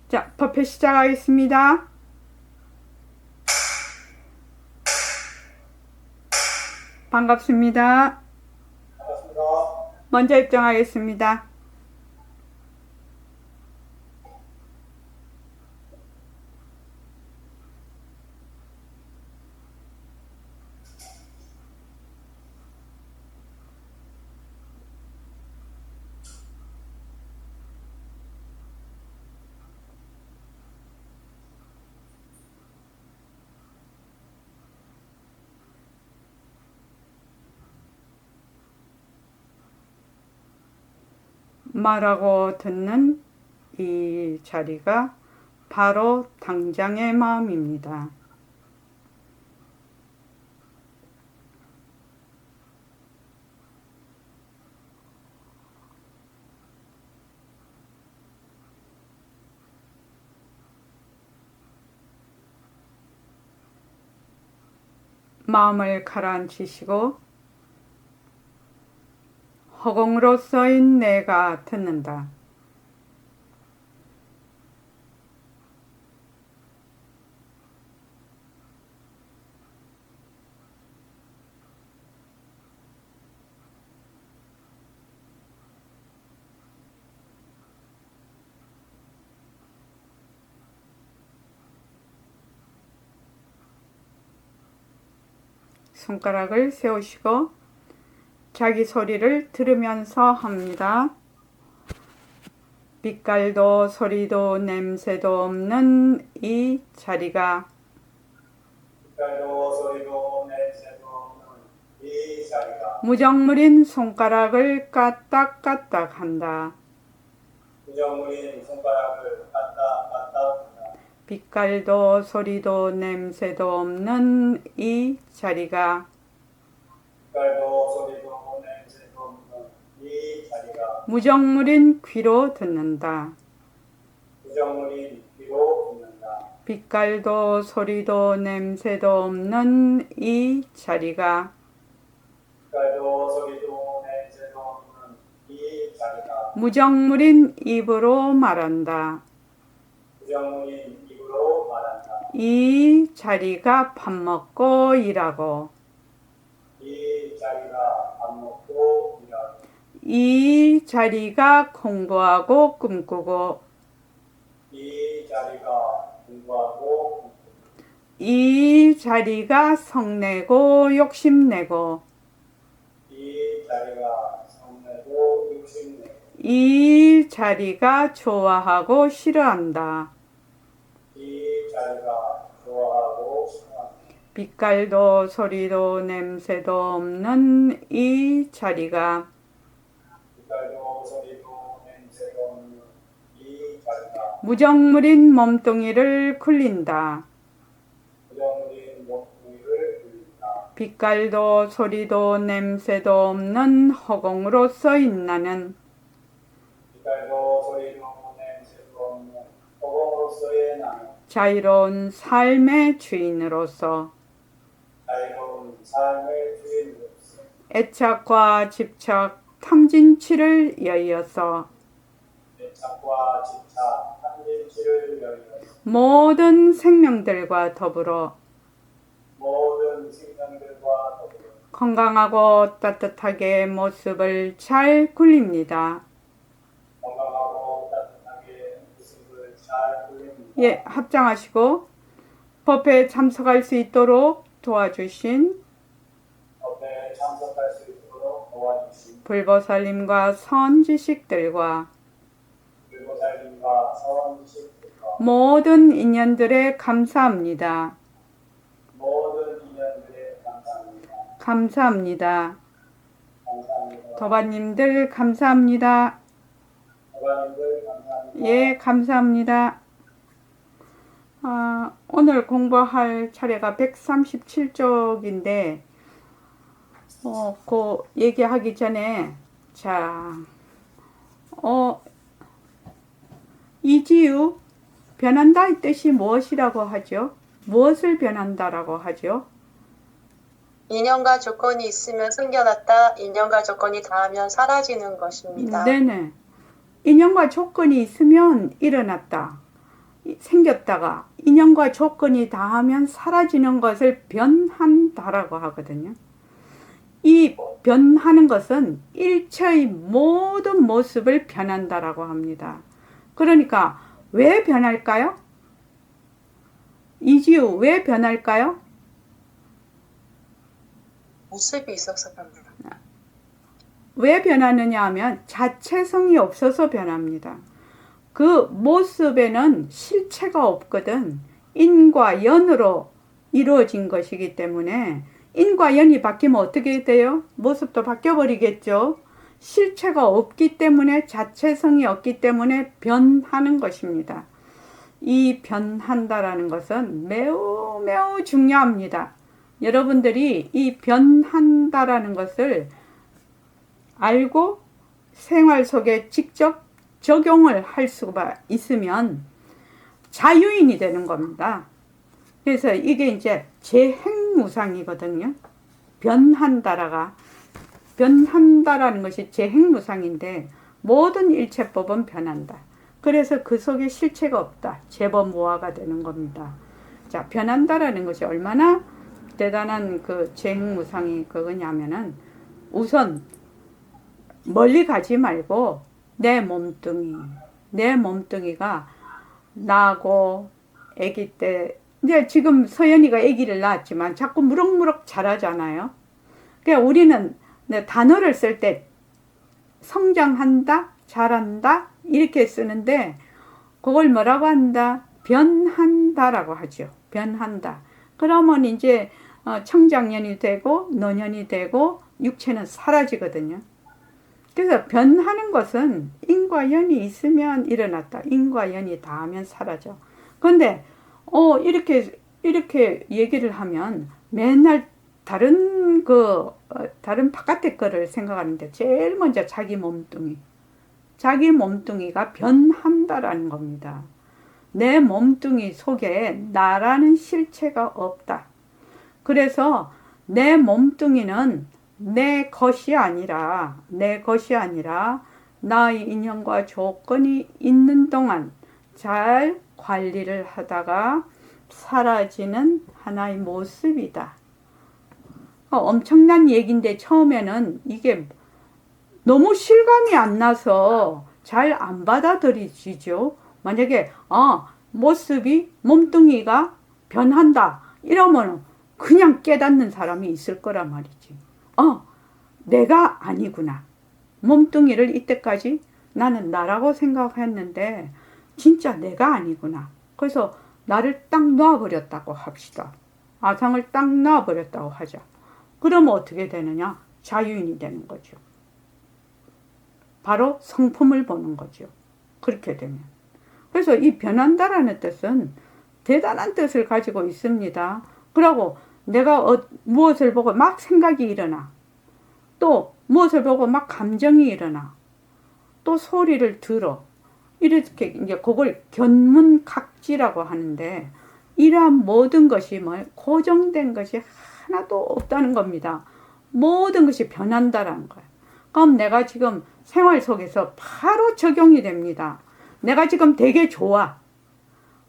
자, 퍼펫 시작하겠습니다. 반갑습니다. 반갑습니다. 먼저 입장하겠습니다. 말하고 듣는 이 자리가 바로 당장의 마음입니다. 마음을 가라앉히시고 허공으로서인 내가 듣는다. 손가락을 세우시고 자기 소리를 들으면서 합니다. 빛깔도 소리도 냄새도 없는 이 자리가 빛깔도 소리도 냄새도 없는 이 자리가 무정물인 손가락을 까딱까딱 한다. 부정물인 손가락을 까딱까딱 한다. 빛깔도 소리도 냄새도 없는 이 자리가 빛깔도 소리도 냄새도 없는 이 자리가 무정물인 귀로 듣는다. 부정물인 귀로 듣는다. 빛깔도 소리도 냄새도 없는 이 자리가 빛깔도 소리도 냄새도 없는 이 자리가 무정물인 입으로 말한다. 부정물인 입으로 말한다. 이 자리가 밥 먹고 일하고 이 자리가 밥 먹고 일하고 이 자리가 공부하고 꿈꾸고 이 자리가 공부하고 이 자리가 성내고 욕심내고 이 자리가 성내고 욕심내고 이 자리가 좋아하고 싫어한다. 이 자리가 좋아하고 싫어한다. 빛깔도 소리도 냄새도 없는 이 자리가 빛깔도 소리도 냄새도 없는 이 자리가 무정물인 몸뚱이를 굴린다. 부정물인 몸뚱이를 굴린다. 빛깔도 소리도 냄새도 없는 허공으로서 있나는 빛깔도 소리도 냄새도 없는 허공으로서의 나는 자유로운 삶의 주인으로서 자유로운 삶의 주인으로서 애착과 집착, 탐진치를 여의어서 애착과 집착, 탐진치를 여의어서 모든 생명들과 더불어 모든 생명들과 더불어 건강하고 따뜻하게 모습을 잘 굴립니다. 건강하고 따뜻하게 모습을 잘 굴립니다. 예, 합장하시고 법회에 참석할 수 있도록 도와주신 법회에 참석할 수 있도록 도와주신 불보살님과 선지식들과 불보살님과 선지식들과 모든 인연들에 감사합니다. 모든 인연들에 감사합니다. 감사합니다. 감사합니다. 도바님들 감사합니다. 도바님들 감사합니다. 예, 감사합니다. 오늘 공부할 차례가 137쪽인데 그 얘기하기 전에 자, 이지유 변한다의 뜻이 무엇이라고 하죠? 무엇을 변한다라고 하죠? 인연과 조건이 있으면 생겨났다. 인연과 조건이 닿으면 사라지는 것입니다. 네네. 인연과 조건이 있으면 일어났다. 생겼다가 인연과 조건이 닿으면 사라지는 것을 변한다라고 하거든요. 이 변하는 것은 일체의 모든 모습을 변한다라고 합니다. 그러니까 왜 변할까요? 이지우, 왜 변할까요? 모습이 있어서 변합니다. 왜 변하느냐 하면 자체성이 없어서 변합니다. 그 모습에는 실체가 없거든. 인과 연으로 이루어진 것이기 때문에 인과 연이 바뀌면 어떻게 돼요? 모습도 바뀌어버리겠죠. 실체가 없기 때문에, 자체성이 없기 때문에 변하는 것입니다. 이 변한다라는 것은 매우 매우 중요합니다. 여러분들이 이 변한다라는 것을 알고 생활 속에 직접 적용을 할 수가 있으면 자유인이 되는 겁니다. 그래서 이게 이제 재행무상이거든요. 변한다라는 것이 재행무상인데 모든 일체법은 변한다. 그래서 그 속에 실체가 없다. 재범무화가 되는 겁니다. 자, 변한다라는 것이 얼마나 대단한 그 재행무상이 그거냐면은 우선 멀리 가지 말고 내 몸뚱이가 나고 아기 때 이제 지금 서연이가 아기를 낳았지만 자꾸 무럭무럭 자라잖아요. 그러니까 우리는 단어를 쓸 때 성장한다, 자란다 이렇게 쓰는데 그걸 뭐라고 한다? 변한다라고 하죠. 변한다. 그러면 이제 청장년이 되고 노년이 되고 육체는 사라지거든요. 그래서 변하는 것은 인과 연이 있으면 일어났다. 인과 연이 닿으면 사라져. 그런데 이렇게 얘기를 하면 맨날 다른 바깥의 거를 생각하는데 제일 먼저 자기 몸뚱이가 변한다라는 겁니다. 내 몸뚱이 속에 나라는 실체가 없다. 그래서 내 몸뚱이는 내 것이 아니라 나의 인연과 조건이 있는 동안 잘 관리를 하다가 사라지는 하나의 모습이다. 엄청난 얘기인데 처음에는 이게 너무 실감이 안 나서 잘 안 받아들이지죠. 만약에 몸뚱이가 변한다 이러면 그냥 깨닫는 사람이 있을 거란 말이지. 내가 아니구나. 몸뚱이를 이때까지 나는 나라고 생각했는데 진짜 내가 아니구나. 그래서 나를 딱 놔버렸다고 합시다. 아상을 딱 놔버렸다고 하자. 그러면 어떻게 되느냐? 자유인이 되는 거죠. 바로 성품을 보는 거죠. 그렇게 되면. 그래서 이 변한다라는 뜻은 대단한 뜻을 가지고 있습니다. 그러고 내가 무엇을 보고 막 생각이 일어나. 또 무엇을 보고 막 감정이 일어나. 또 소리를 들어. 이렇게 이제 그걸 견문각지라고 하는데 이러한 모든 것이 고정된 것이 하나도 없다는 겁니다. 모든 것이 변한다라는 거예요. 그럼 내가 지금 생활 속에서 바로 적용이 됩니다. 내가 지금 되게 좋아.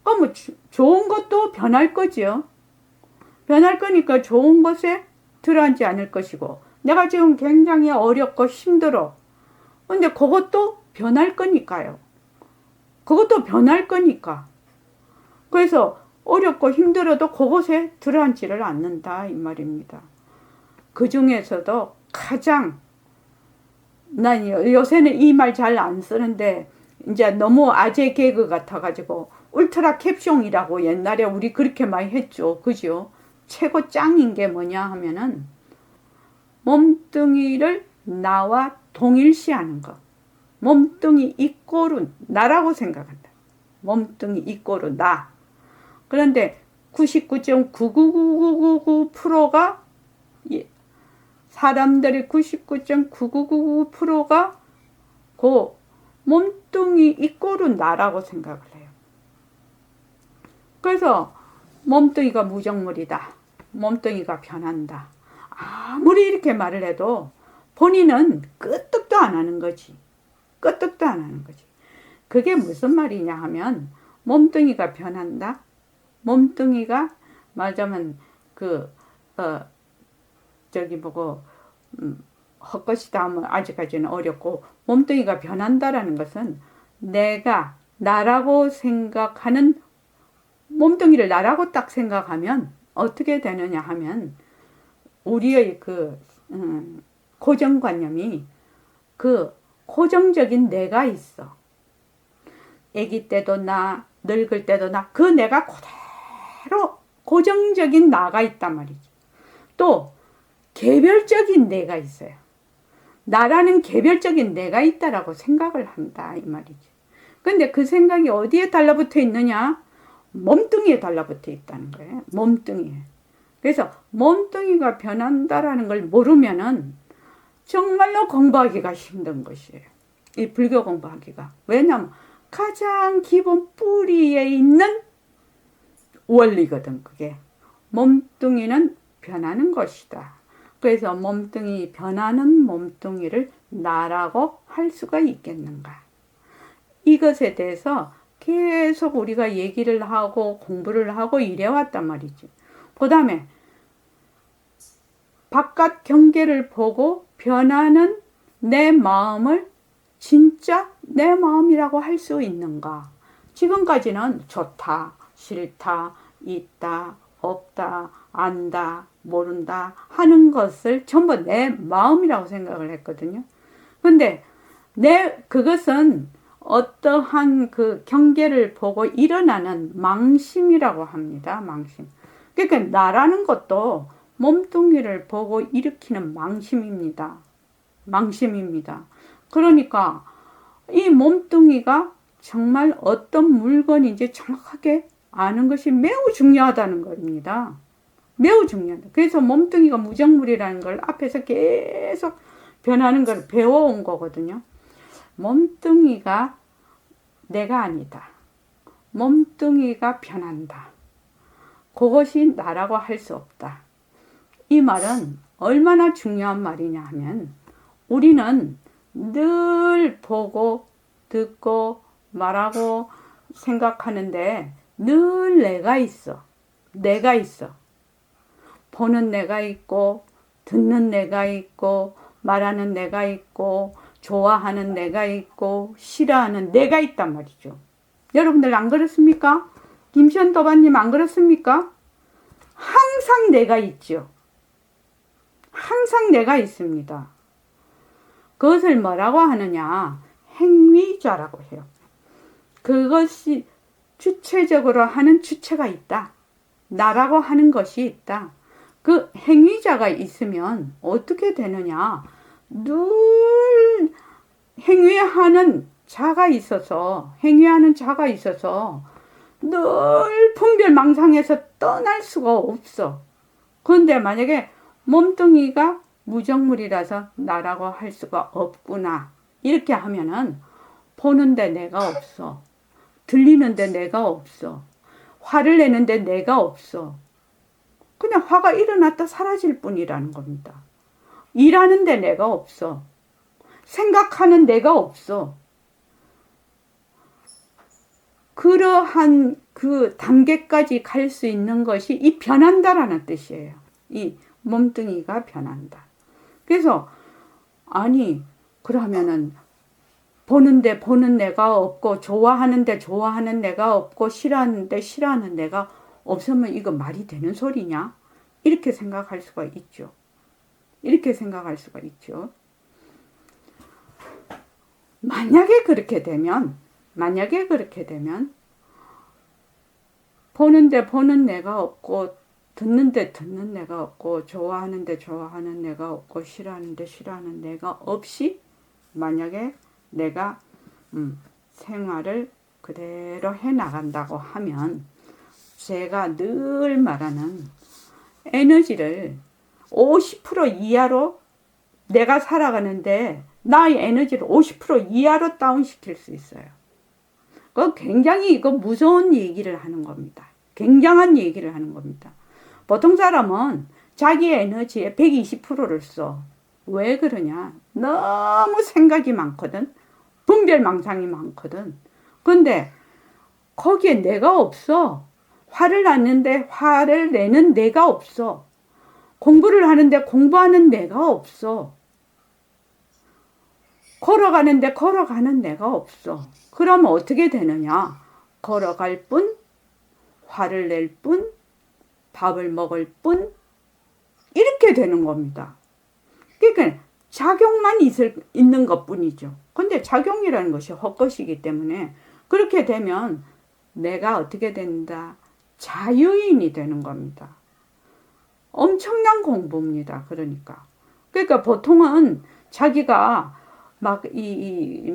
그럼 좋은 것도 변할 거지요. 변할 거니까 좋은 것에 들어앉지 않을 것이고 내가 지금 굉장히 어렵고 힘들어. 근데 그것도 변할 거니까요. 그것도 변할 거니까. 그래서 어렵고 힘들어도 그곳에 들어앉지를 않는다 이 말입니다. 그 중에서도 가장 난 요새는 이 말 잘 안 쓰는데 이제 너무 아재 개그 같아가지고 울트라 캡숑이라고 옛날에 우리 그렇게 많이 했죠. 그죠? 최고 짱인 게 뭐냐 하면은 몸뚱이를 나와 동일시하는 것. 몸뚱이 이꼬르 나라고 생각한다. 몸뚱이 이꼬르 나. 그런데 99.99999%가 사람들의 99.9999%가 그 몸뚱이 이꼬르 나라고 생각을 해요. 그래서 몸뚱이가 무정물이다. 몸뚱이가 변한다. 아무리 이렇게 말을 해도 본인은 끄떡도 안 하는 거지. 끄떡도 안 하는 거지. 그게 무슨 말이냐 하면 몸뚱이가 변한다. 몸뚱이가 말하자면 저기 뭐고 헛것이다 하면 아직까지는 어렵고, 몸뚱이가 변한다라는 것은 내가 나라고 생각하는 몸뚱이를 나라고 딱 생각하면 어떻게 되느냐 하면 우리의 고정관념이 고정적인 내가 있어. 아기 때도 나, 늙을 때도 나, 그 내가 그대로 고정적인 나가 있단 말이지. 또 개별적인 내가 있어요. 나라는 개별적인 내가 있다라고 생각을 한다 이 말이지. 근데 그 생각이 어디에 달라붙어 있느냐? 몸뚱이에 달라붙어 있다는 거예요. 몸뚱이에. 그래서 몸뚱이가 변한다라는 걸 모르면은 정말로 공부하기가 힘든 것이에요. 이 불교 공부하기가. 왜냐하면 가장 기본 뿌리에 있는 원리거든, 그게. 몸뚱이는 변하는 것이다. 그래서 몸뚱이, 변하는 몸뚱이를 나라고 할 수가 있겠는가. 이것에 대해서 계속 우리가 얘기를 하고 공부를 하고 이래왔단 말이지. 그 다음에 바깥 경계를 보고 변하는 내 마음을 진짜 내 마음이라고 할 수 있는가. 지금까지는 좋다, 싫다, 있다, 없다, 안다, 모른다 하는 것을 전부 내 마음이라고 생각을 했거든요. 근데 그것은 어떠한 그 경계를 보고 일어나는 망심이라고 합니다. 망심. 그러니까 나라는 것도 몸뚱이를 보고 일으키는 망심입니다. 망심입니다. 그러니까 이 몸뚱이가 정말 어떤 물건인지 정확하게 아는 것이 매우 중요하다는 겁니다. 매우 중요하다. 그래서 몸뚱이가 무정물이라는 걸 앞에서 계속 변하는 걸 배워온 거거든요. 몸뚱이가 내가 아니다. 몸뚱이가 변한다. 그것이 나라고 할 수 없다. 이 말은 얼마나 중요한 말이냐 하면 우리는 늘 보고 듣고 말하고 생각하는데 늘 내가 있어. 내가 있어. 보는 내가 있고 듣는 내가 있고 말하는 내가 있고 좋아하는 내가 있고 싫어하는 내가 있단 말이죠. 여러분들 안 그렇습니까? 김시현도반님 안 그렇습니까? 항상 내가 있죠. 항상 내가 있습니다. 그것을 뭐라고 하느냐? 행위자라고 해요. 그것이 주체적으로 하는 주체가 있다. 나라고 하는 것이 있다. 그 행위자가 있으면 어떻게 되느냐? 늘 행위하는 자가 있어서 늘 분별망상에서 떠날 수가 없어. 그런데 만약에 몸뚱이가 무정물이라서 나라고 할 수가 없구나. 이렇게 하면은 보는데 내가 없어. 들리는데 내가 없어. 화를 내는데 내가 없어. 그냥 화가 일어났다 사라질 뿐이라는 겁니다. 일하는데 내가 없어. 생각하는 내가 없어. 그러한 그 단계까지 갈 수 있는 것이 이 변한다라는 뜻이에요. 이 몸뚱이가 변한다. 그래서 아니 그러면은 보는데 보는 내가 없고 좋아하는데 좋아하는 내가 없고 싫어하는데 싫어하는 내가 없으면 이거 말이 되는 소리냐? 이렇게 생각할 수가 있죠. 이렇게 생각할 수가 있죠. 만약에 그렇게 되면 보는데 보는 내가 없고 듣는데 듣는 내가 없고 좋아하는데 좋아하는 내가 없고 싫어하는데 싫어하는 내가 없이 만약에 내가 생활을 그대로 해나간다고 하면 제가 늘 말하는 에너지를 50% 이하로 내가 살아가는데 나의 에너지를 50% 이하로 다운시킬 수 있어요. 그 굉장히 이거 무서운 얘기를 하는 겁니다. 굉장한 얘기를 하는 겁니다. 보통 사람은 자기의 에너지의 120%를 써. 왜 그러냐? 너무 생각이 많거든. 분별망상이 많거든. 근데 거기에 내가 없어. 화를 났는데 화를 내는 내가 없어. 공부를 하는데 공부하는 내가 없어. 걸어가는데 걸어가는 내가 없어. 그러면 어떻게 되느냐? 걸어갈 뿐, 화를 낼 뿐, 밥을 먹을 뿐, 이렇게 되는 겁니다. 그러니까 작용만 있는 것 뿐이죠. 근데 작용이라는 것이 헛것이기 때문에 그렇게 되면 내가 어떻게 된다? 자유인이 되는 겁니다. 엄청난 공부입니다. 그러니까 보통은 자기가 막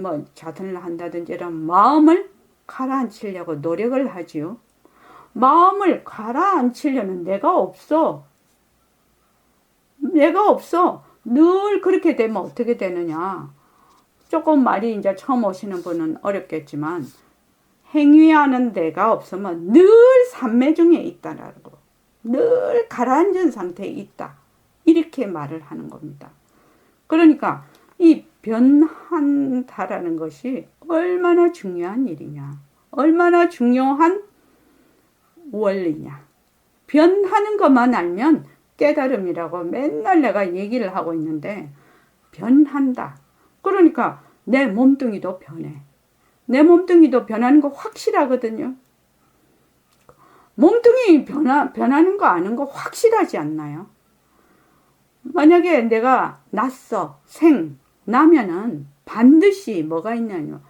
뭐 자선을 한다든지 이런 마음을 가라앉히려고 노력을 하지요. 마음을 가라앉히려는 내가 없어. 내가 없어. 늘 그렇게 되면 어떻게 되느냐. 조금 말이 이제 처음 오시는 분은 어렵겠지만 행위하는 내가 없으면 늘 삼매 중에 있다라고. 늘 가라앉은 상태에 있다. 이렇게 말을 하는 겁니다. 그러니까 이 변한다라는 것이 얼마나 중요한 일이냐. 얼마나 중요한 원리냐. 변하는 것만 알면 깨달음이라고 맨날 내가 얘기를 하고 있는데 변한다. 그러니까 내 몸뚱이도 변해. 내 몸뚱이도 변하는 거 확실하거든요. 몸뚱이 변하는 거 아는 거 확실하지 않나요? 만약에 내가 났어, 나면은 반드시 뭐가 있냐면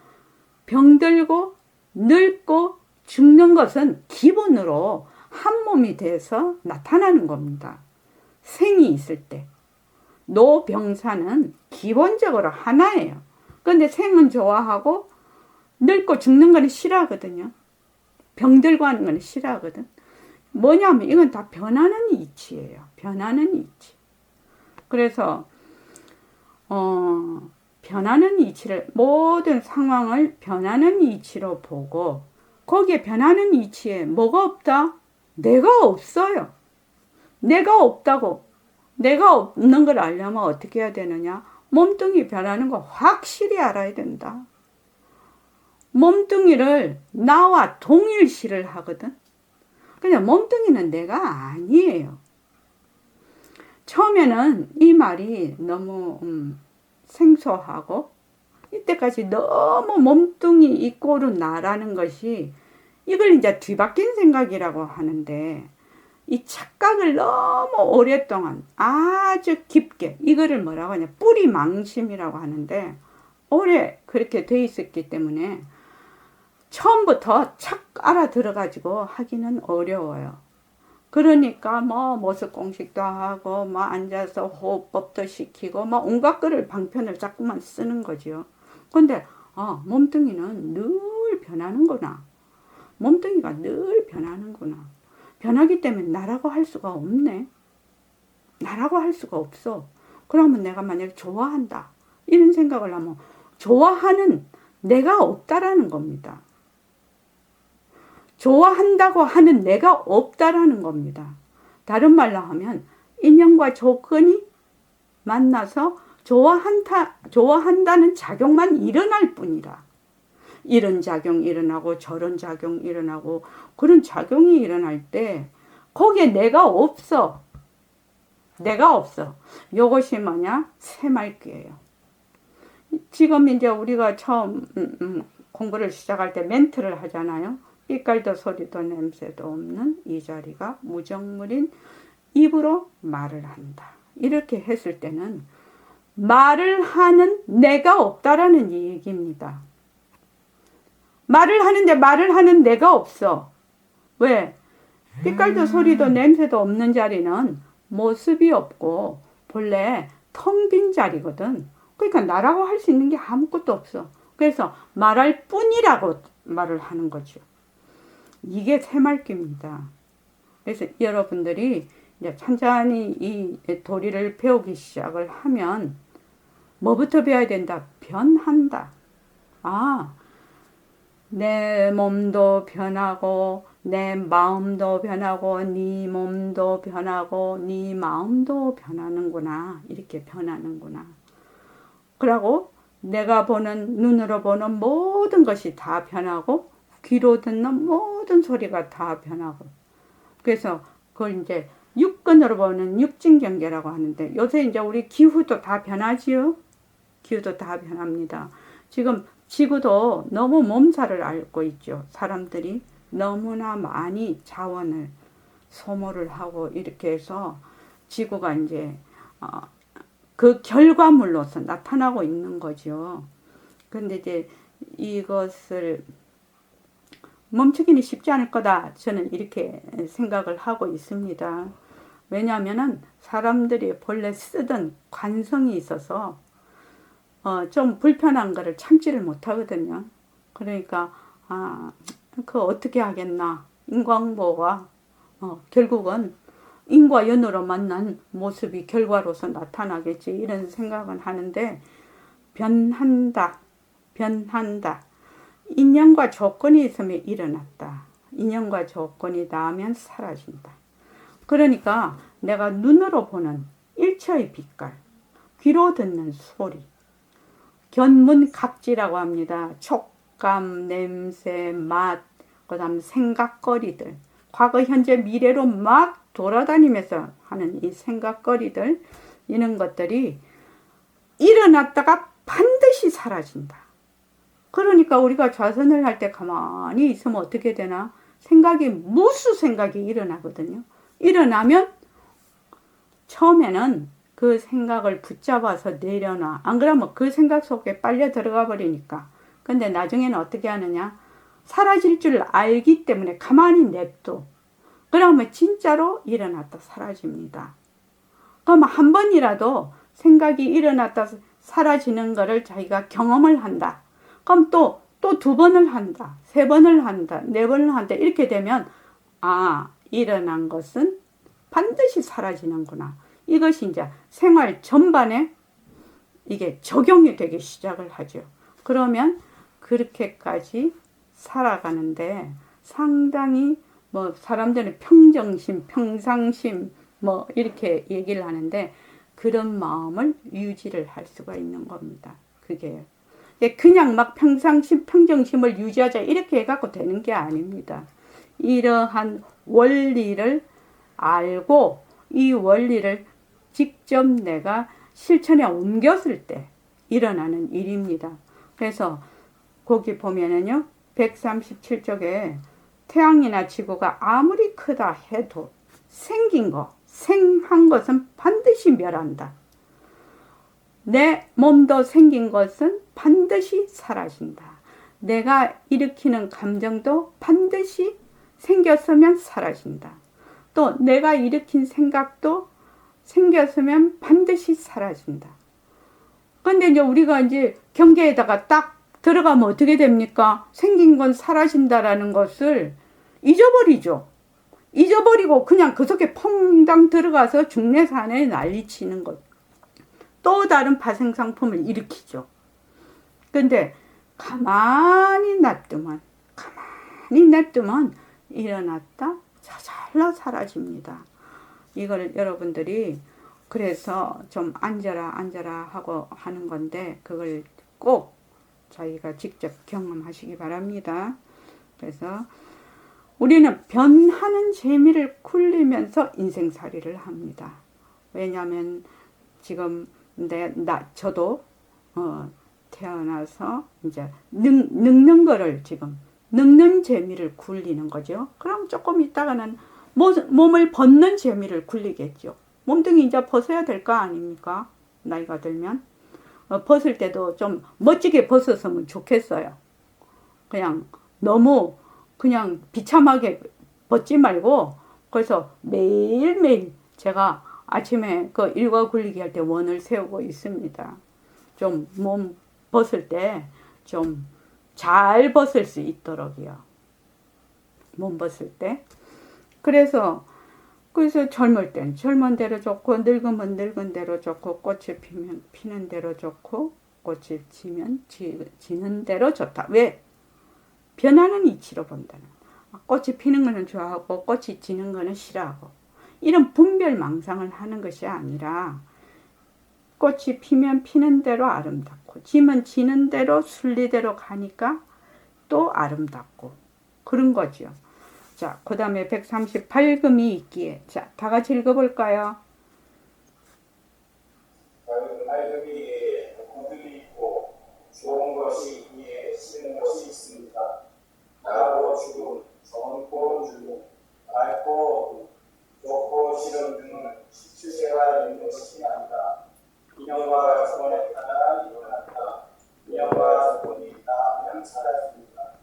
병들고 늙고 죽는 것은 기본으로 한 몸이 돼서 나타나는 겁니다. 생이 있을 때. 노병사는 기본적으로 하나예요. 그런데 생은 좋아하고 늙고 죽는 거는 싫어하거든요. 병들고 하는 거는 싫어하거든. 뭐냐면 이건 다 변하는 이치예요. 변하는 이치. 그래서 변하는 이치를 모든 상황을 변하는 이치로 보고 거기에 변하는 이치에 뭐가 없다? 내가 없어요. 내가 없다고. 내가 없는 걸 알려면 어떻게 해야 되느냐? 몸뚱이 변하는 거 확실히 알아야 된다. 몸뚱이를 나와 동일시를 하거든. 그냥 몸뚱이는 내가 아니에요. 처음에는 이 말이 너무 생소하고 이때까지 너무 몸뚱이 이꼬르 나라는 것이 이걸 이제 뒤바뀐 생각이라고 하는데 이 착각을 너무 오랫동안 아주 깊게 이거를 뭐라고 하냐 뿌리망심이라고 하는데 오래 그렇게 돼 있었기 때문에 처음부터 착 알아들어가지고 하기는 어려워요. 그러니까 뭐 모습 공식도 하고 뭐 앉아서 호흡법도 시키고 뭐 온갖 거를 방편을 자꾸만 쓰는 거죠. 근데 몸뚱이는 늘 변하는구나. 몸뚱이가 늘 변하는구나. 변하기 때문에 나라고 할 수가 없네. 나라고 할 수가 없어. 그러면 내가 만약에 좋아한다. 이런 생각을 하면 좋아하는 내가 없다라는 겁니다. 좋아한다고 하는 내가 없다라는 겁니다. 다른 말로 하면 인연과 조건이 만나서 좋아한다는 작용만 일어날 뿐이라. 이런 작용 일어나고 저런 작용 일어나고 그런 작용이 일어날 때 거기에 내가 없어. 내가 없어. 이것이 뭐냐? 새말귀예요. 지금 이제 우리가 처음 공부를 시작할 때 멘트를 하잖아요. 빛깔도 소리도 냄새도 없는 이 자리가 무정물인 입으로 말을 한다. 이렇게 했을 때는 말을 하는 내가 없다라는 얘기입니다. 말을 하는데 말을 하는 내가 없어. 왜? 빛깔도 소리도 냄새도 없는 자리는 모습이 없고 본래 텅 빈 자리거든. 그러니까 나라고 할 수 있는 게 아무것도 없어. 그래서 말할 뿐이라고 말을 하는 거죠. 이게 새말귀입니다. 그래서 여러분들이 이제 천천히 이 도리를 배우기 시작을 하면 뭐부터 배워야 된다? 변한다. 내 몸도 변하고 내 마음도 변하고 네 몸도 변하고 네 마음도 변하는구나. 이렇게 변하는구나. 그러고 내가 보는 눈으로 보는 모든 것이 다 변하고 귀로 듣는 모든 소리가 다 변하고. 그래서 그걸 이제 육근으로 보는 육진경계라고 하는데, 요새 이제 우리 기후도 다 변하지요. 기후도 다 변합니다. 지금 지구도 너무 몸살을 앓고 있죠. 사람들이 너무나 많이 자원을 소모를 하고 이렇게 해서 지구가 이제 그 결과물로서 나타나고 있는 거죠. 근데 이제 이것을 멈추기는 쉽지 않을 거다. 저는 이렇게 생각을 하고 있습니다. 왜냐하면은 사람들이 본래 쓰던 관성이 있어서 좀 불편한 거를 참지를 못하거든요. 그러니까 그 어떻게 하겠나. 인과응보가 결국은 인과 연으로 만난 모습이 결과로서 나타나겠지. 이런 생각은 하는데, 변한다. 변한다. 인연과 조건이 있으면 일어났다. 인연과 조건이 닿으면 사라진다. 그러니까 내가 눈으로 보는 일체의 빛깔, 귀로 듣는 소리, 견문각지라고 합니다. 촉감, 냄새, 맛, 그 다음 생각거리들, 과거, 현재, 미래로 막 돌아다니면서 하는 이 생각거리들, 이런 것들이 일어났다가 반드시 사라진다. 그러니까 우리가 좌선을 할 때 가만히 있으면 어떻게 되나? 무수 생각이 일어나거든요. 일어나면 처음에는 그 생각을 붙잡아서 내려놔. 안 그러면 그 생각 속에 빨려 들어가 버리니까. 근데 나중에는 어떻게 하느냐? 사라질 줄 알기 때문에 가만히 냅둬. 그러면 진짜로 일어났다 사라집니다. 그럼 한 번이라도 생각이 일어났다 사라지는 거를 자기가 경험을 한다. 그럼 또 두 번을 한다. 세 번을 한다. 네 번을 한다. 이렇게 되면 일어난 것은 반드시 사라지는구나. 이것이 이제 생활 전반에 이게 적용이 되기 시작을 하죠. 그러면 그렇게까지 살아가는데 상당히 사람들은 평정심, 평상심 이렇게 얘기를 하는데 그런 마음을 유지를 할 수가 있는 겁니다. 그게 그냥 막 평상심, 평정심을 유지하자 이렇게 해갖고 되는 게 아닙니다. 이러한 원리를 알고 이 원리를 직접 내가 실천에 옮겼을 때 일어나는 일입니다. 그래서 거기 보면은요 137쪽에 태양이나 지구가 아무리 크다 해도 생한 것은 반드시 멸한다. 내 몸도 생긴 것은 반드시 사라진다. 내가 일으키는 감정도 반드시 생겼으면 사라진다. 또 내가 일으킨 생각도 생겼으면 반드시 사라진다. 근데 이제 우리가 이제 경계에다가 딱 들어가면 어떻게 됩니까? 생긴 건 사라진다라는 것을 잊어버리죠. 잊어버리고 그냥 그 속에 퐁당 들어가서 중내산에 난리치는 것. 또 다른 파생상품을 일으키죠. 근데 가만히 놔두면 일어났다 자잘라 사라집니다. 이걸 여러분들이 그래서 좀 앉아라 하고 하는 건데 그걸 꼭 자기가 직접 경험하시기 바랍니다. 그래서 우리는 변하는 재미를 굴리면서 인생살이를 합니다. 왜냐하면 지금 저도 태어나서 이제 늙는 거를 지금 늙는 재미를 굴리는 거죠. 그럼 조금 있다가는 몸을 벗는 재미를 굴리겠죠. 몸뚱이 이제 벗어야 될 거 아닙니까? 나이가 들면 벗을 때도 좀 멋지게 벗었으면 좋겠어요. 그냥 너무 그냥 비참하게 벗지 말고 그래서 매일매일 제가 아침에 그 일과 굴리기 할 때 원을 세우고 있습니다. 좀 몸 벗을 때 좀 잘 벗을 수 있도록요. 몸 벗을 때. 그래서 젊을 땐 젊은 대로 좋고 늙으면 늙은 대로 좋고 꽃이 피면 피는 대로 좋고 꽃이 지면 지는 대로 좋다. 왜? 변하는 이치로 본다는. 꽃이 피는 거는 좋아하고 꽃이 지는 거는 싫어하고 이런 분별망상을 하는 것이 아니라 꽃이 피면 피는 대로 아름답고 지면 지는 대로 순리대로 가니까 또 아름답고 그런 거죠. 자, 그 다음에 130 밝음이 있기에. 자, 다 같이 읽어볼까요? 밝음이 고들이 있고 좋은 것이 있기에 싫은 것이 있습니다. 나고 죽음, 젊고 죽음, 밝고 좋고 싫은 등은 실체가 있는 것이 아니다. 인연과 조건에 따라 일어났다. 인연과 조건이 닿으면 사라집니다.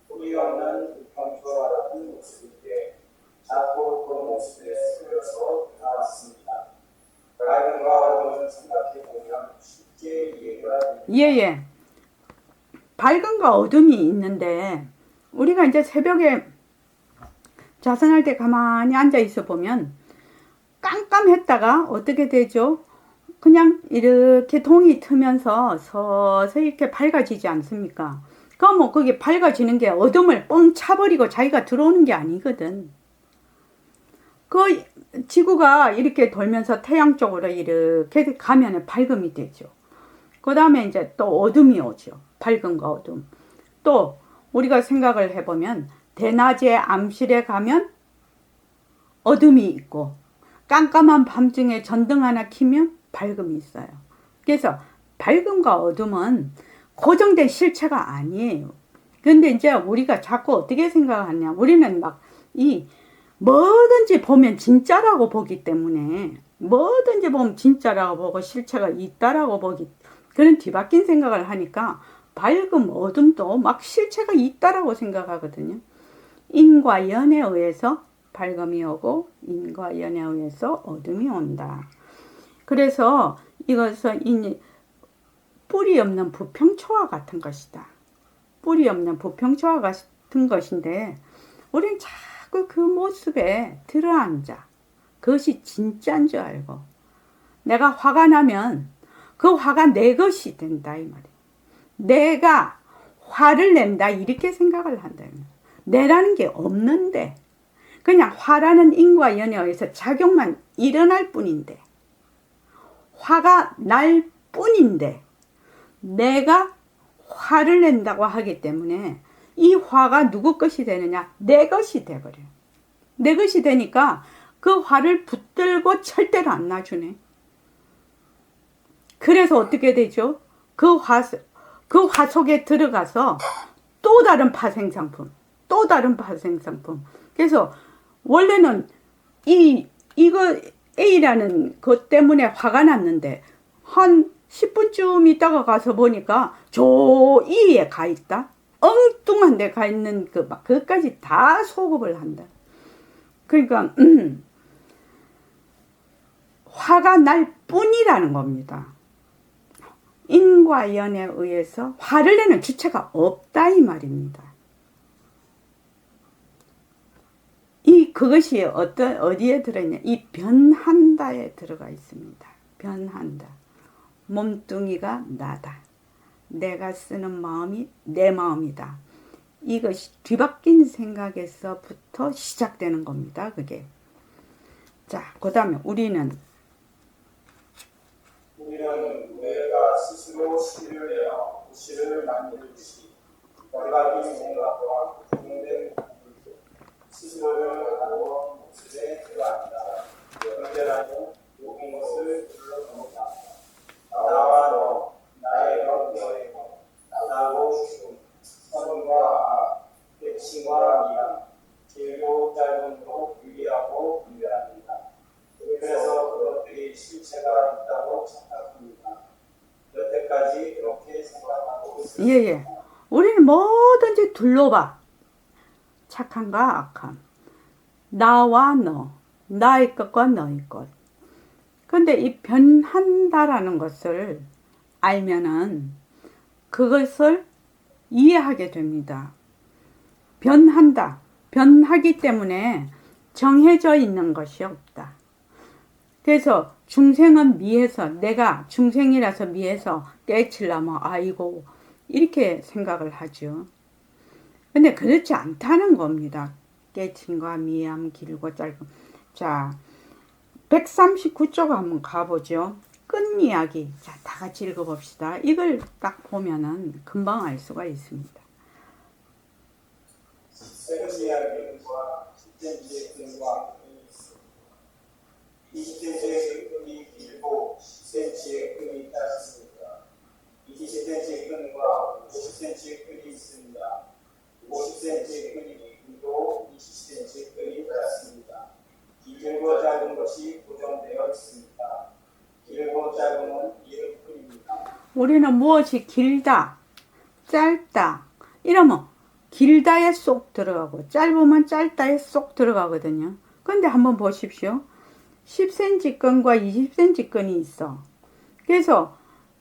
뿌리 없는 평소와 같은 모습인데 자꾸 그 모습에 쓰여서 나왔습니다. 밝음과 어둠을 생각해 보면 쉽게 이해가 됩니다. 예. 밝음과 어둠이 있는데 우리가 이제 새벽에 자선할 때 가만히 앉아 있어 보면 깜깜했다가 어떻게 되죠? 그냥 이렇게 동이 트면서 서서히 이렇게 밝아지지 않습니까? 그럼 뭐 그게 밝아지는 게 어둠을 뻥 차버리고 자기가 들어오는 게 아니거든. 그 지구가 이렇게 돌면서 태양 쪽으로 이렇게 가면 밝음이 되죠. 그 다음에 이제 또 어둠이 오죠. 밝음과 어둠. 또 우리가 생각을 해보면 대낮에 암실에 가면 어둠이 있고 깜깜한 밤중에 전등 하나 켜면 밝음이 있어요. 그래서 밝음과 어둠은 고정된 실체가 아니에요. 근데 이제 우리가 자꾸 어떻게 생각하냐. 우리는 막 뭐든지 보면 진짜라고 보기 때문에 뭐든지 보면 진짜라고 보고 실체가 있다라고 보기 그런 뒤바뀐 생각을 하니까 밝음 어둠도 막 실체가 있다라고 생각하거든요. 인과 연에 의해서 밝음이 오고 인과 연에 의해서 어둠이 온다. 그래서 이것은 뿌리 없는 부평초와 같은 것이다. 뿌리 없는 부평초와 같은 것인데 우리는 자꾸 그 모습에 들어앉아. 그것이 진짜인 줄 알고 내가 화가 나면 그 화가 내 것이 된다 이 말이에요. 내가 화를 낸다 이렇게 생각을 한다. 내라는 게 없는데 그냥 화라는 인과 연에 의해서 작용만 일어날 뿐인데 화가 날 뿐인데 내가 화를 낸다고 하기 때문에 이 화가 누구 것이 되느냐? 내 것이 돼버려요. 내 것이 되니까 그 화를 붙들고 절대로 안 놔주네. 그래서 어떻게 되죠? 그 화 속에 들어가서 또 다른 파생상품, 또 다른 파생상품. 그래서 원래는 이거 A라는 것 때문에 화가 났는데 한 10분쯤 있다가 가서 보니까 저 E에 가 있다. 엉뚱한 데 가 있는 그것까지 다 소급을 한다. 그러니까 화가 날 뿐이라는 겁니다. 인과 연에 의해서 화를 내는 주체가 없다 이 말입니다. 그것이 어디에 들어있냐? 이 변한다에 들어가 있습니다. 변한다. 몸뚱이가 나다. 내가 쓰는 마음이 내 마음이다. 이것이 뒤바뀐 생각에서부터 시작되는 겁니다. 그게. 자, 그 다음에 우리는 내가 스스로 실을 내어 실을 만들듯이 열받이 생각과 구분된 스스로를 하고 모습에 들어간다. 언제라도 모든 것을 불러놓는다. 나와 너, 나의 것, 너의 것, 나하고 죽음, 선과 악, 백신과 미안, 길고 짧음도 유리하고 분별합니다. 그래서 그것들이 실체가 있다고 착각합니다. 여태까지 그렇게 생각하고 있습니다. 예. 우리는 뭐든지 둘러봐. 착함과 악함. 나와 너. 나의 것과 너의 것. 근데 이 변한다라는 것을 알면은 그것을 이해하게 됩니다. 변한다. 변하기 때문에 정해져 있는 것이 없다. 그래서 중생은 미해서 내가 중생이라서 미해서 깨치려면 아이고 이렇게 생각을 하죠. 근데 그렇지 않다는 겁니다. 깨침과 미함, 길고 짧고. 자, 139쪽 한번 가보죠. 끝 이야기. 자, 다 같이 읽어봅시다. 이걸 딱 보면은 금방 알 수가 있습니다. 세르시아의 끈과 10cm의 끈과 끈이 있습니다. 20cm의 끈이 길고 10cm의 끈이 짧습니다. 20cm의 끈과 50cm의 끈이 있습니다. 50cm의 끈이 길고 20cm의 끈이 짧습니다. 길고 짧은 것이 고정되어 있습니다. 길고 짧음은 이름뿐입니다. 우리는 무엇이 길다, 짧다 이러면 길다에 쏙 들어가고 짧으면 짧다에 쏙 들어가거든요. 근데 한번 보십시오. 10cm 끈과 20cm 끈이 있어. 그래서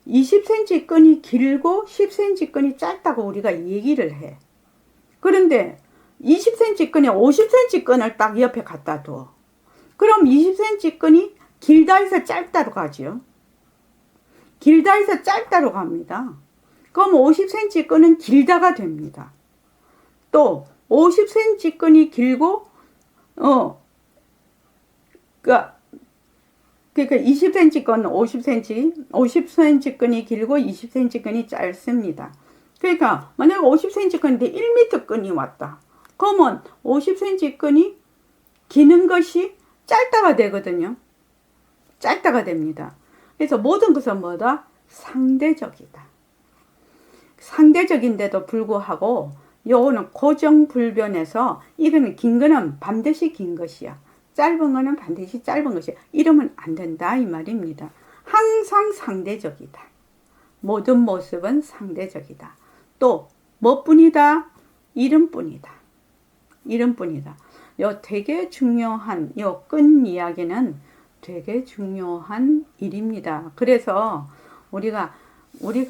20cm 끈이 길고 10cm 끈이 짧다고 우리가 얘기를 해. 그런데 20cm 끈에 50cm 끈을 딱 옆에 갖다 둬. 그럼 20cm 끈이 길다에서 짧다로 가지요. 길다에서 짧다로 갑니다. 그럼 50cm 끈은 길다가 됩니다. 또 50cm 끈이 길고 그러니까 20cm 끈 50cm 끈이 길고 20cm 끈이 짧습니다. 그러니까 만약에 50cm 끈인데 1m 끈이 왔다. 그러면 50cm 끈이 기는 것이 짧다가 되거든요. 짧다가 됩니다. 그래서 모든 것은 뭐다? 상대적이다. 상대적인데도 불구하고 요거는 고정불변해서 이거는 긴 거는 반드시 긴 것이야. 짧은 거는 반드시 짧은 것이야. 이러면 안 된다 이 말입니다. 항상 상대적이다. 모든 모습은 상대적이다. 또 뭐뿐이다? 이름뿐이다. 이름뿐이다. 요 되게 중요한 요 끈 이야기는 되게 중요한 일입니다. 그래서 우리가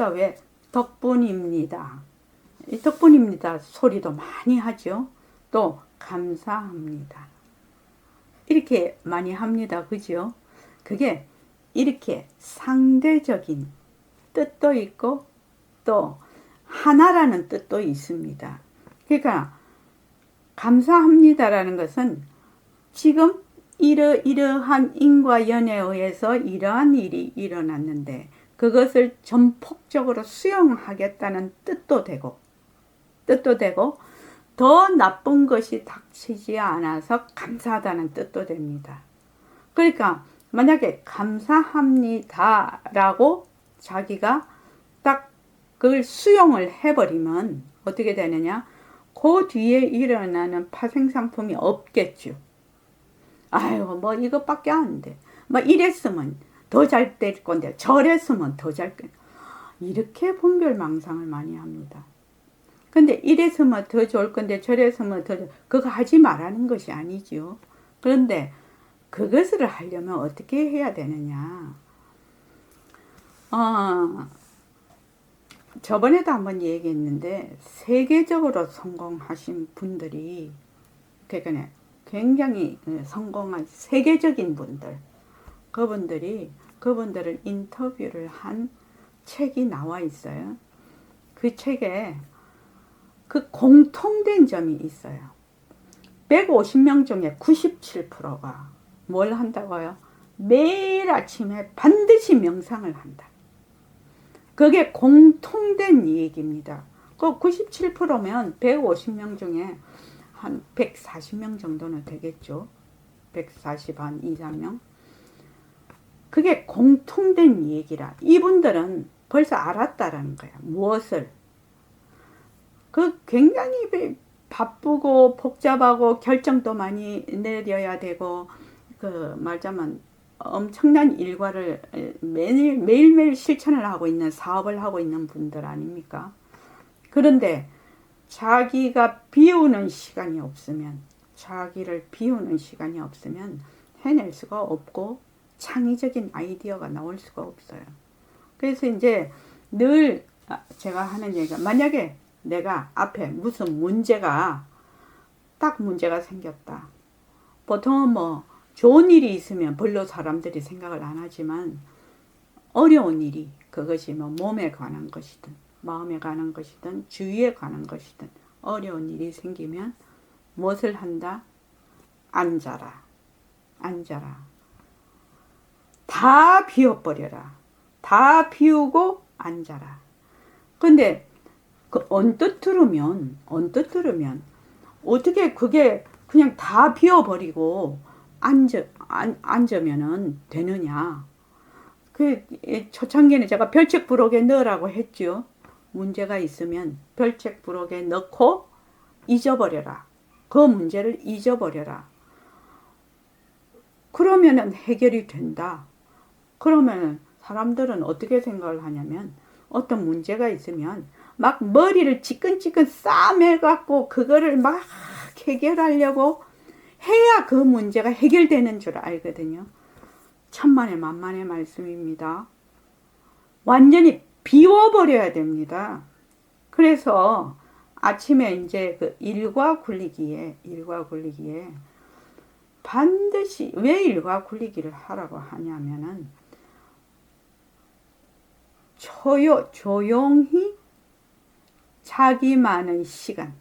왜 덕분입니다. 이 덕분입니다 소리도 많이 하죠. 또 감사합니다. 이렇게 많이 합니다. 그죠? 그게 이렇게 상대적인 뜻도 있고 또 하나라는 뜻도 있습니다. 그러니까 감사합니다라는 것은 지금 이러한 인과 연에 의해서 이러한 일이 일어났는데 그것을 전폭적으로 수용하겠다는 뜻도 되고 더 나쁜 것이 닥치지 않아서 감사하다는 뜻도 됩니다. 그러니까 만약에 감사합니다라고 자기가 딱 그걸 수용을 해버리면 어떻게 되느냐? 그 뒤에 일어나는 파생상품이 없겠죠. 아이고 뭐 이것밖에 안 돼. 뭐 이랬으면 더 잘 될 건데 저랬으면 더 잘 될 건데 이렇게 분별망상을 많이 합니다. 근데 이랬으면 더 좋을 건데 저랬으면 더 그거 하지 말라는 것이 아니죠. 그런데 그것을 하려면 어떻게 해야 되느냐? 저번에도 한번 얘기했는데 세계적으로 성공하신 분들이 그러니까 굉장히 성공한 세계적인 분들 그분들을 인터뷰를 한 책이 나와 있어요. 그 책에 그 공통된 점이 있어요. 150명 중에 97%가 뭘 한다고요? 매일 아침에 반드시 명상을 한다. 그게 공통된 얘기입니다. 그 97%면 150명 중에 한 140명 정도는 되겠죠. 140한 2, 3명. 그게 공통된 얘기라. 이분들은 벌써 알았다라는 거야. 무엇을. 그 굉장히 바쁘고 복잡하고 결정도 많이 내려야 되고 그 말하자면 엄청난 일과를 매일매일 실천을 하고 있는 사업을 하고 있는 분들 아닙니까? 그런데 자기가 비우는 시간이 없으면 자기를 비우는 시간이 없으면 해낼 수가 없고 창의적인 아이디어가 나올 수가 없어요. 그래서 이제 늘 제가 하는 얘기가 만약에 내가 앞에 무슨 문제가 생겼다. 보통은 뭐 좋은 일이 있으면 별로 사람들이 생각을 안 하지만 어려운 일이 그것이 뭐 몸에 관한 것이든 마음에 관한 것이든 주위에 관한 것이든 어려운 일이 생기면 무엇을 한다? 앉아라. 다 비워버려라. 다 비우고 앉아라. 근데 그 언뜻 들으면 어떻게 그게 그냥 다 비워버리고 앉으면은 되느냐. 그 초창기에는 제가 별책 부록에 넣으라고 했죠. 문제가 있으면 별책 부록에 넣고 잊어버려라. 그 문제를 잊어버려라. 그러면은 해결이 된다. 그러면은 사람들은 어떻게 생각을 하냐면 어떤 문제가 있으면 막 머리를 지끈지끈 싸매갖고 그거를 막 해결하려고 해야 그 문제가 해결되는 줄 알거든요. 천만의 만만의 말씀입니다. 완전히 비워버려야 됩니다. 그래서 아침에 이제 그 일과 굴리기에 반드시 왜 일과 굴리기를 하라고 하냐면은 조용히 자기만의 시간,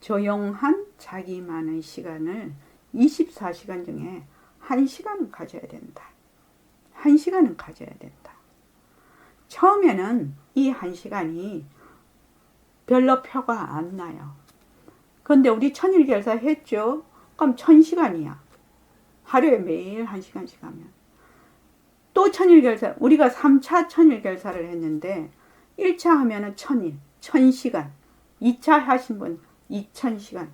조용한 자기만의 시간을 24시간 중에 1시간은 가져야 된다. 1시간은 가져야 된다. 처음에는 이 1시간이 별로 표가 안 나요. 근데 우리 천일결사 했죠? 그럼 1000시간이야. 하루에 매일 1시간씩 하면. 또 천일결사, 우리가 3차 천일결사를 했는데 1차 하면은 1000일, 1000시간. 2차 하신 분 2000시간.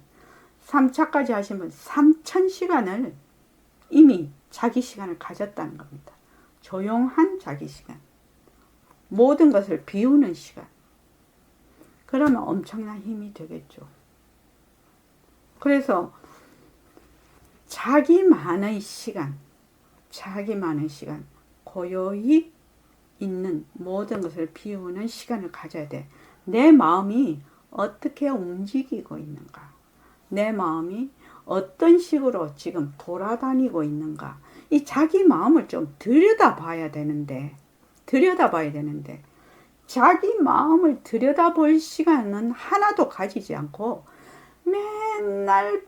3차까지 하신 분 3000시간을 이미 자기 시간을 가졌다는 겁니다. 조용한 자기 시간. 모든 것을 비우는 시간. 그러면 엄청난 힘이 되겠죠. 그래서 자기만의 시간, 고요히 있는 모든 것을 비우는 시간을 가져야 돼. 내 마음이 어떻게 움직이고 있는가? 내 마음이 어떤 식으로 지금 돌아다니고 있는가? 이 자기 마음을 좀 들여다봐야 되는데, 자기 마음을 들여다볼 시간은 하나도 가지지 않고 맨날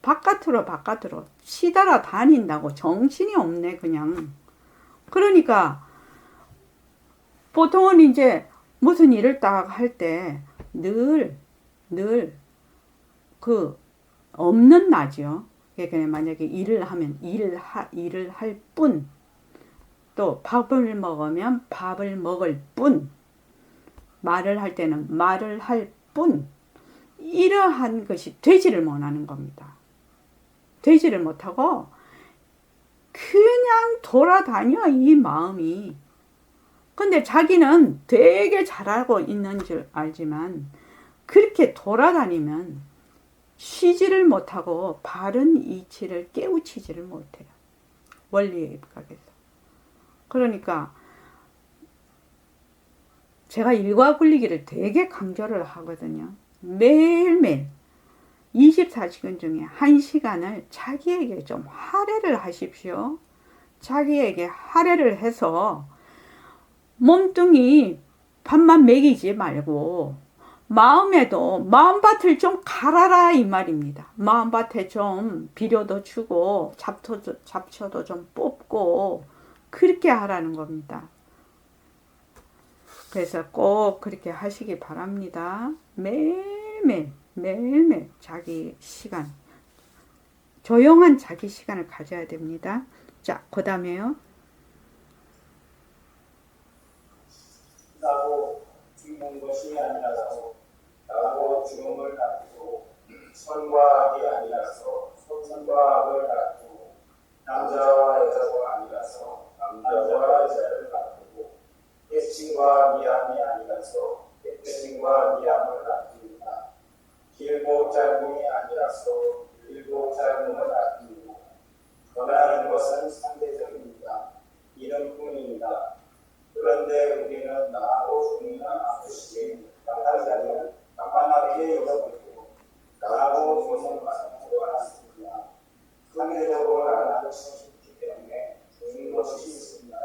바깥으로 치달아 다닌다고. 정신이 없네 그냥. 그러니까 보통은 이제 무슨 일을 딱 할 때 늘 그 없는 나죠. 그러니까 만약에 일을 하면 일을 할 뿐, 또 밥을 먹으면 밥을 먹을 뿐, 말을 할 때는 말을 할 뿐, 이러한 것이 되지를 못하는 겁니다. 되지를 못하고 그냥 돌아다녀 이 마음이. 근데 자기는 되게 잘하고 있는 줄 알지만 그렇게 돌아다니면 쉬지를 못하고 바른 이치를 깨우치지를 못해요. 원리에 입각해서. 그러니까 제가 일과 굴리기를 되게 강조를 하거든요. 매일매일 24시간 중에 1시간을 자기에게 좀 할애를 하십시오. 자기에게 할애를 해서 몸뚱이 밥만 먹이지 말고 마음에도 마음밭을 좀 갈아라 이 말입니다. 마음밭에 좀 비료도 주고 잡초도 좀 뽑고 그렇게 하라는 겁니다. 그래서 꼭 그렇게 하시기 바랍니다. 매일매일 자기 시간, 조용한 자기 시간을 가져야 됩니다. 자, 그 다음에요. 나고 죽는 것이 아니라서 나고 죽음을 다투고 선과 악이 아니라서 선과 악을 다투고 남자와 여자가 아니라서 남자와 여자를 다투고 애칭과 미함이 아니라서 애칭과 미함을 다투니라. 길고 짧음이 아니라서 길고 짧음을 다투고 변하는 것은 상대적입니다. 이름뿐입니다. 그런데 우리는 나하고 죽는 아버지 하나님을 만만하게 여겨보고 나하고 죽는 것은 좋아했습니다. 상대적으로 나는 것이 있기 때문에 죽는 것이 있습니다.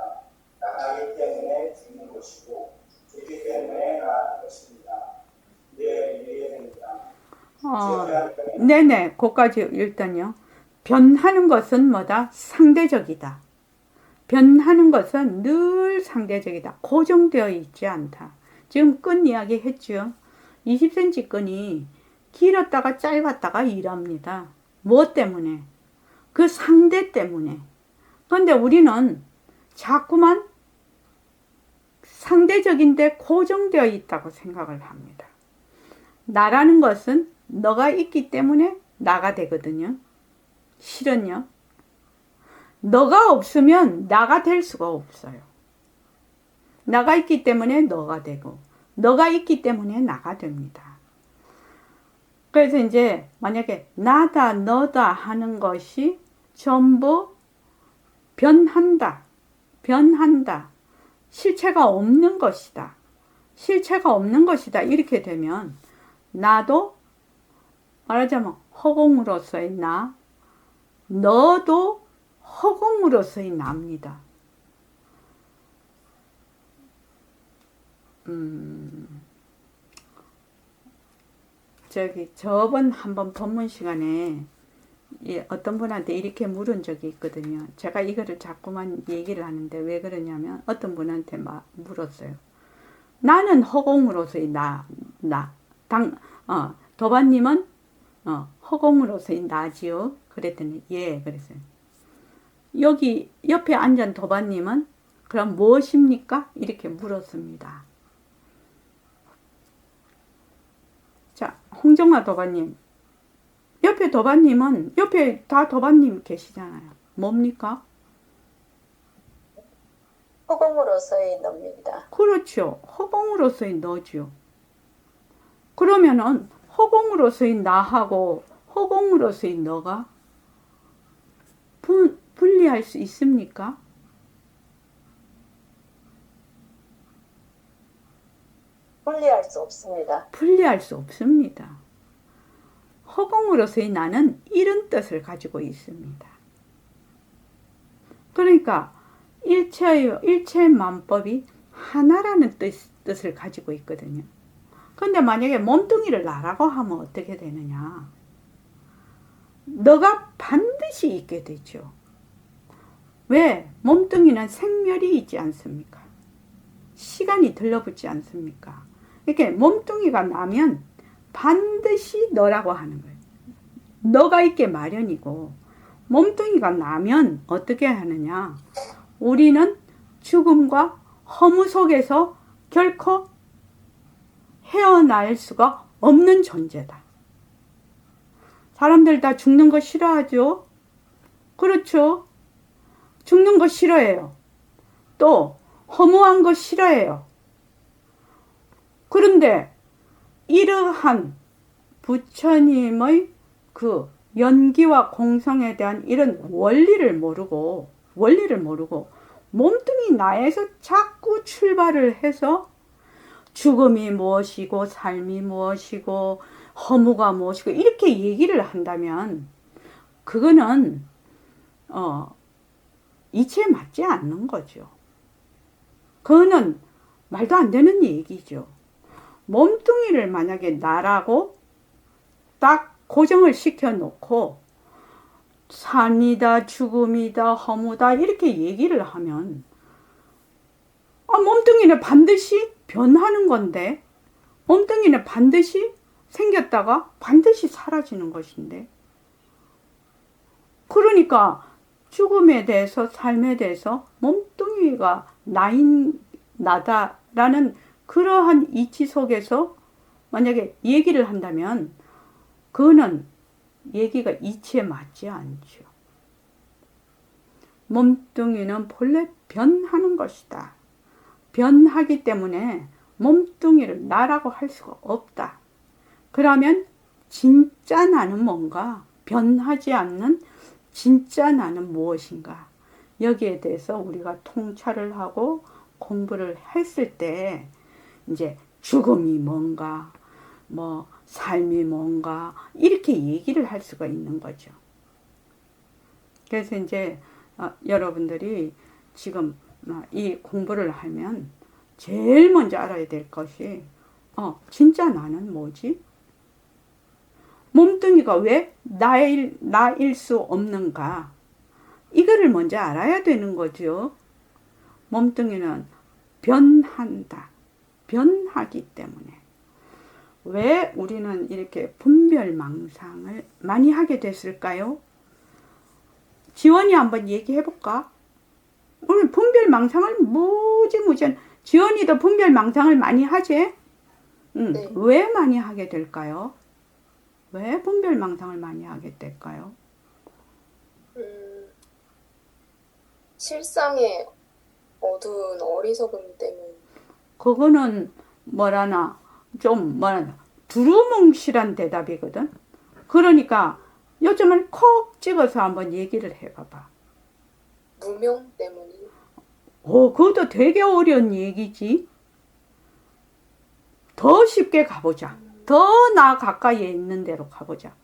나가기 때문에 죽는 것이고 죽기 때문에 나는 것입니다. 네, 이해됩니다. 네네, 그까지 일단요. 변하는 것은 뭐다? 상대적이다. 변하는 것은 늘 상대적이다. 고정되어 있지 않다. 지금 끈 이야기 했죠. 20cm 끈이 길었다가 짧았다가 이랍니다. 무엇 때문에? 그 상대 때문에. 그런데 우리는 자꾸만 상대적인데 고정되어 있다고 생각을 합니다. 나라는 것은 너가 있기 때문에 나가 되거든요. 실은요. 너가 없으면 나가 될 수가 없어요. 나가 있기 때문에 너가 되고, 너가 있기 때문에 나가 됩니다. 그래서 이제 만약에 나다 너다 하는 것이 전부 변한다. 실체가 없는 것이다. 실체가 없는 것이다. 이렇게 되면 나도 말하자면 허공으로서의 나, 너도 허공으로서의 나입니다. 저번 한번 법문 시간에 어떤 분한테 이렇게 물은 적이 있거든요. 제가 이거를 자꾸만 얘기를 하는데 왜 그러냐면 어떤 분한테 막 물었어요. 나는 허공으로서의 도반님은 허공으로서의 나지요? 그랬더니 예, 그랬어요. 여기 옆에 앉은 도반님은 그럼 무엇입니까? 이렇게 물었습니다. 자, 홍정아 도반님. 옆에 도반님은, 옆에 다 도반님 계시잖아요. 뭡니까? 허공으로서의 너입니다. 그렇죠. 허공으로서의 너죠. 그러면은 허공으로서의 나하고 허공으로서의 너가 분리할 수 있습니까? 분리할 수 없습니다. 분리할 수 없습니다. 허공으로서의 나는 이런 뜻을 가지고 있습니다. 그러니까 일체만법이 하나라는 뜻을 가지고 있거든요. 그런데 만약에 몸뚱이를 나라고 하면 어떻게 되느냐? 너가 반드시 있게 되죠. 왜? 몸뚱이는 생멸이 있지 않습니까? 시간이 들러붙지 않습니까? 이렇게 몸뚱이가 나면 반드시 너라고 하는 거예요. 너가 있게 마련이고, 몸뚱이가 나면 어떻게 하느냐? 우리는 죽음과 허무 속에서 결코 헤어날 수가 없는 존재다. 사람들 다 죽는 거 싫어하죠? 그렇죠? 죽는 거 싫어해요. 또 허무한 거 싫어해요. 그런데 이러한 부처님의 그 연기와 공성에 대한 이런 원리를 모르고 몸뚱이 나에서 자꾸 출발을 해서 죽음이 무엇이고 삶이 무엇이고 허무가 무엇이고 이렇게 얘기를 한다면 그거는 이치에 맞지 않는 거죠. 그거는 말도 안 되는 얘기죠. 몸뚱이를 만약에 나라고 딱 고정을 시켜놓고 삶이다, 죽음이다, 허무다 이렇게 얘기를 하면 몸뚱이는 반드시 변하는 건데 몸뚱이는 반드시 생겼다가 반드시 사라지는 것인데 그러니까 죽음에 대해서 삶에 대해서 몸뚱이가 나다라는 그러한 이치 속에서 만약에 얘기를 한다면 그거는 얘기가 이치에 맞지 않죠. 몸뚱이는 본래 변하는 것이다. 변하기 때문에 몸뚱이를 나라고 할 수가 없다. 그러면 진짜 나는 뭔가? 변하지 않는 진짜 나는 무엇인가? 여기에 대해서 우리가 통찰을 하고 공부를 했을 때 이제 죽음이 뭔가, 삶이 뭔가 이렇게 얘기를 할 수가 있는 거죠. 그래서 이제 여러분들이 지금 이 공부를 하면 제일 먼저 알아야 될 것이 진짜 나는 뭐지? 몸뚱이가 왜 나일 수 없는가? 이거를 먼저 알아야 되는 거죠. 몸뚱이는 변한다. 변하기 때문에 왜 우리는 이렇게 분별망상을 많이 하게 됐을까요? 지원이 한번 얘기해 볼까? 오늘 분별망상을 무지무지 지원이도 분별망상을 많이 하지? 네. 왜 많이 하게 될까요? 왜 분별망상을 많이 하게 될까요? 실상의 어두운 어리석음 때문에. 그거는 두루뭉실한 대답이거든. 그러니까 요점을 콕 찍어서 한번 얘기를 해봐봐. 무명 때문에. 그것도 되게 어려운 얘기지. 더 쉽게 가보자. 더 나 가까이에 있는 대로 가보자.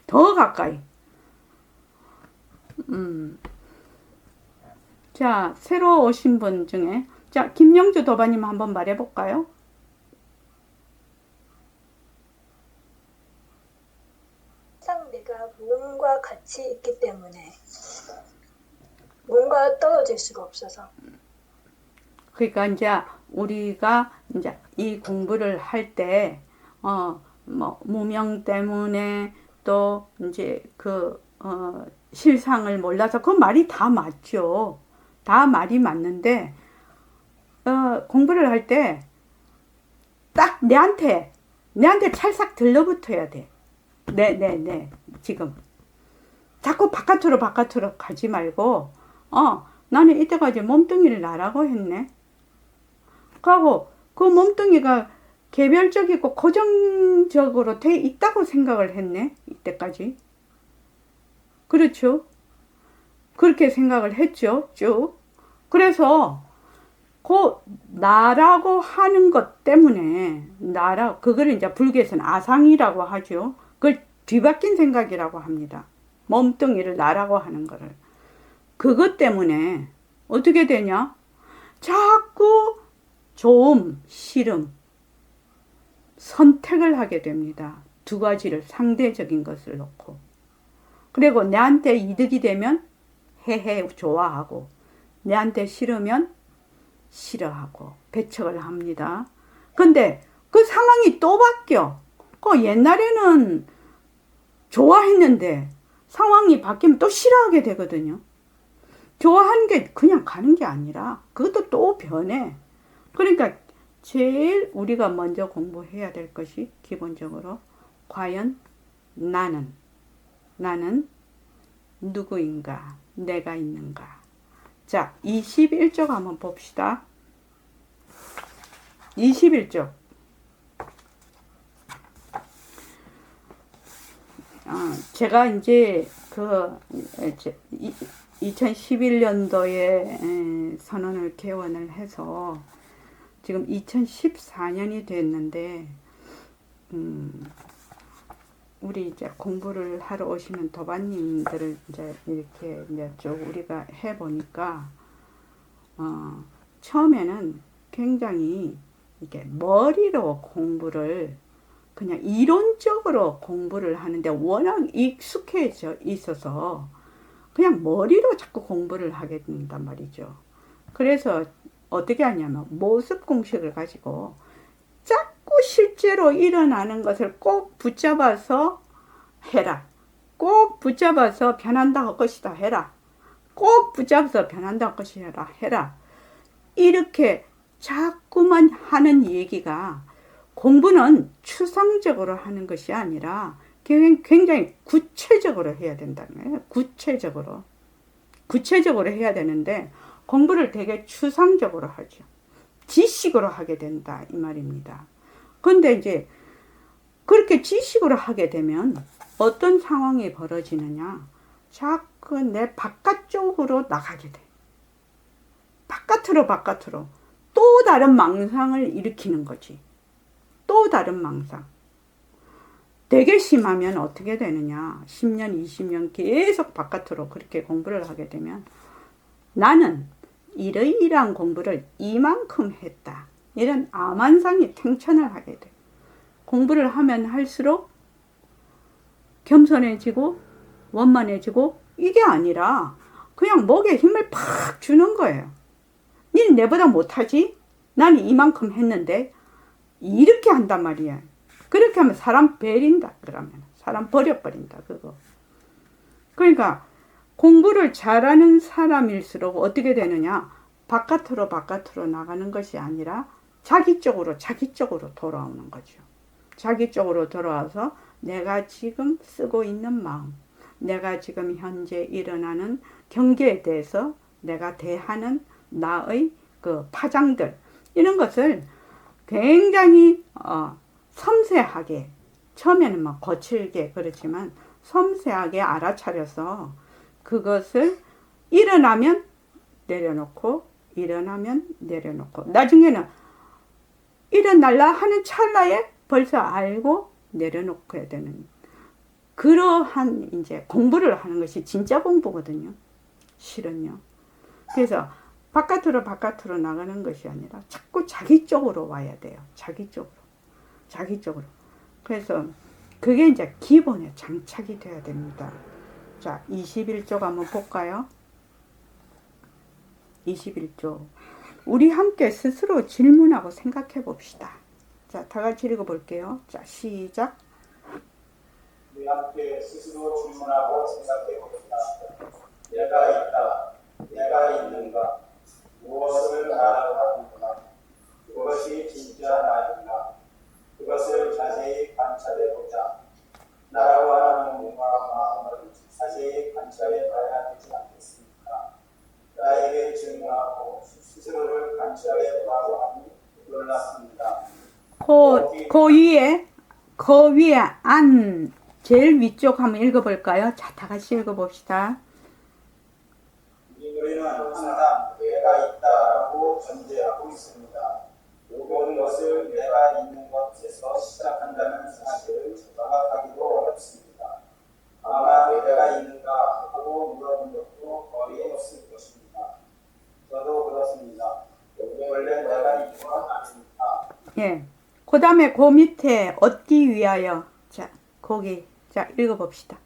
더 가까이. 자, 새로 오신 분 중에, 자, 김영주 도바님 한번 말해볼까요? 항상 내가 무언과 같이 있기 때문에 뭔가 떨어질 수가 없어서. 그러니까 이제 우리가 이제 이 공부를 할 때, 무명 때문에 또 이제 실상을 몰라서 그 말이 다 맞죠. 다 말이 맞는데, 공부를 할 때 딱 내한테 찰싹 들러붙어야 돼. 네. 지금. 자꾸 바깥으로 가지 말고, 나는 이때까지 몸뚱이를 나라고 했네. 그리고 그 몸뚱이가 개별적이고 고정적으로 돼 있다고 생각을 했네. 이때까지. 그렇죠? 그렇게 생각을 했죠. 쭉. 그래서 그 나라고 하는 것 때문에 그걸 이제 불교에서는 아상이라고 하죠. 그걸 뒤바뀐 생각이라고 합니다. 몸뚱이를 나라고 하는 거를. 그것 때문에 어떻게 되냐? 자꾸 좋음, 싫음, 선택을 하게 됩니다. 두 가지를 상대적인 것을 놓고. 그리고 내한테 이득이 되면 해해 좋아하고, 내한테 싫으면 싫어하고 배척을 합니다. 근데 그 상황이 또 바뀌어. 옛날에는 좋아했는데 상황이 바뀌면 또 싫어하게 되거든요. 좋아하는 게 그냥 가는 게 아니라 그것도 또 변해. 그러니까 제일 우리가 먼저 공부해야 될 것이 기본적으로 과연 나는 누구인가? 내가 있는가? 자, 21쪽 한번 봅시다. 21쪽. 제가 이제 2011년도에 선언을 개원을 해서 지금 2014년이 됐는데, 우리 이제 공부를 하러 오시는 도반님들을 이제 이렇게 이제 쭉 우리가 해보니까, 처음에는 굉장히 이렇게 머리로 공부를 그냥 이론적으로 공부를 하는데 워낙 익숙해져 있어서 그냥 머리로 자꾸 공부를 하게 된단 말이죠. 그래서 어떻게 하냐면 모습 공식을 가지고 자꾸 실제로 일어나는 것을 꼭 붙잡아서 해라. 꼭 붙잡아서 변한다 할 것이다 해라. 꼭 붙잡아서 변한다 할 것이다 해라. 이렇게 자꾸만 하는 얘기가, 공부는 추상적으로 하는 것이 아니라 굉장히 구체적으로 해야 된다는 거예요. 구체적으로 해야 되는데 공부를 되게 추상적으로 하죠. 지식으로 하게 된다 이 말입니다. 근데 이제 그렇게 지식으로 하게 되면 어떤 상황이 벌어지느냐? 자꾸 내 바깥쪽으로 나가게 돼. 바깥으로 또 다른 망상을 일으키는 거지. 또 다른 망상. 되게 심하면 어떻게 되느냐? 10년, 20년 계속 바깥으로 그렇게 공부를 하게 되면 나는 이러이러한 공부를 이만큼 했다. 이런 암환상이 탱천을 하게 돼. 공부를 하면 할수록 겸손해지고 원만해지고, 이게 아니라 그냥 목에 힘을 팍 주는 거예요. 니는 내보다 못하지? 나는 이만큼 했는데 이렇게 한단 말이야. 그렇게 하면 사람 버린다. 그러면 사람 버려버린다. 그거. 그러니까 공부를 잘하는 사람일수록 어떻게 되느냐? 바깥으로 나가는 것이 아니라 자기 쪽으로 돌아오는 거죠. 자기 쪽으로 돌아와서 내가 지금 쓰고 있는 마음, 내가 지금 현재 일어나는 경계에 대해서 내가 대하는 나의 그 파장들, 이런 것을 굉장히 섬세하게, 처음에는 막 거칠게 그렇지만 섬세하게 알아차려서 그것을 일어나면 내려놓고 나중에는 일어날라 하는 찰나에 벌써 알고 내려놓게 되는 그러한 이제 공부를 하는 것이 진짜 공부거든요. 실은요. 그래서 바깥으로 나가는 것이 아니라 자꾸 자기 쪽으로 와야 돼요. 자기 쪽으로. 그래서 그게 이제 기본에 장착이 돼야 됩니다. 자, 21쪽 한번 볼까요? 21쪽. 우리 함께 스스로 질문하고 생각해 봅시다. 자, 다 같이 읽어볼게요. 자, 시작. 우리 함께 스스로 질문하고 생각해 봅시다. 내가 있다. 내가 있는가? 무엇을 나라고 하는가? 그것이 진짜 나인가? 그것을 자세히 관찰해 보자. 나라고 하는 몸과 마음을 자세히 관찰해 봐야 되지 않겠습니까? 나에게 질문하고 스스로를 관찰해 보라고 하니 놀랐습니다. 그 위에 안, 제일 위쪽 한번 읽어볼까요? 자, 다 같이 읽어봅시다. 우리는 항상 내가 있다라고 전제하고 있습니다. 모든 것을 내가 있는 것에서 시작한다는 사실을 정확하기도 어렵습니다. 아마 내가 있는가 하고 물어본 적도 거의 없을 것입니다. 저도 그렇습니다. 원래 내가 있는 건 아닙니다. 예. 그 다음에 그 밑에 얻기 위하여. 자, 거기. 자, 읽어봅시다.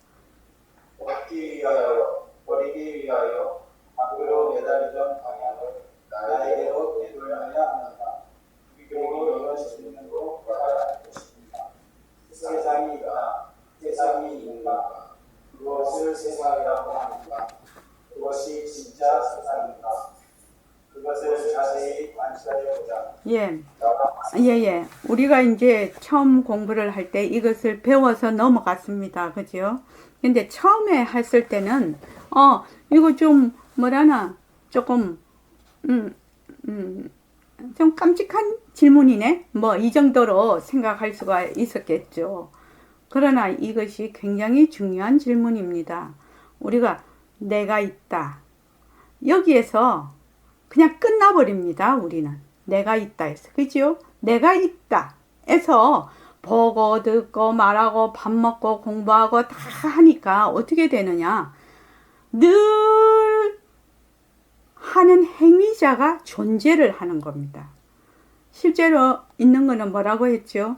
얻기 위하여, 버리기 위하여, 밖으로 매달리던 방향을 나에게로 되돌려야 합니다. 그리고 이런 질문으로 말할 것입니다. 세상이 있다. 세상이 있는가? 무엇을 세상이라고 하는가? 그것이 진짜 세상인가? 그것을 자세히 관찰해보자. 예. 우리가 이제 처음 공부를 할 때 이것을 배워서 넘어갔습니다. 그죠? 근데 처음에 했을 때는, 이거 좀, 조금, 좀 깜찍한 질문이네? 뭐, 이 정도로 생각할 수가 있었겠죠. 그러나 이것이 굉장히 중요한 질문입니다. 우리가 내가 있다. 여기에서 그냥 끝나버립니다. 우리는. 내가 있다 해서. 그죠? 내가 있다 해서 보고 듣고 말하고 밥 먹고 공부하고 다 하니까 어떻게 되느냐. 늘 하는 행위자가 존재를 하는 겁니다. 실제로 있는 거는 뭐라고 했죠?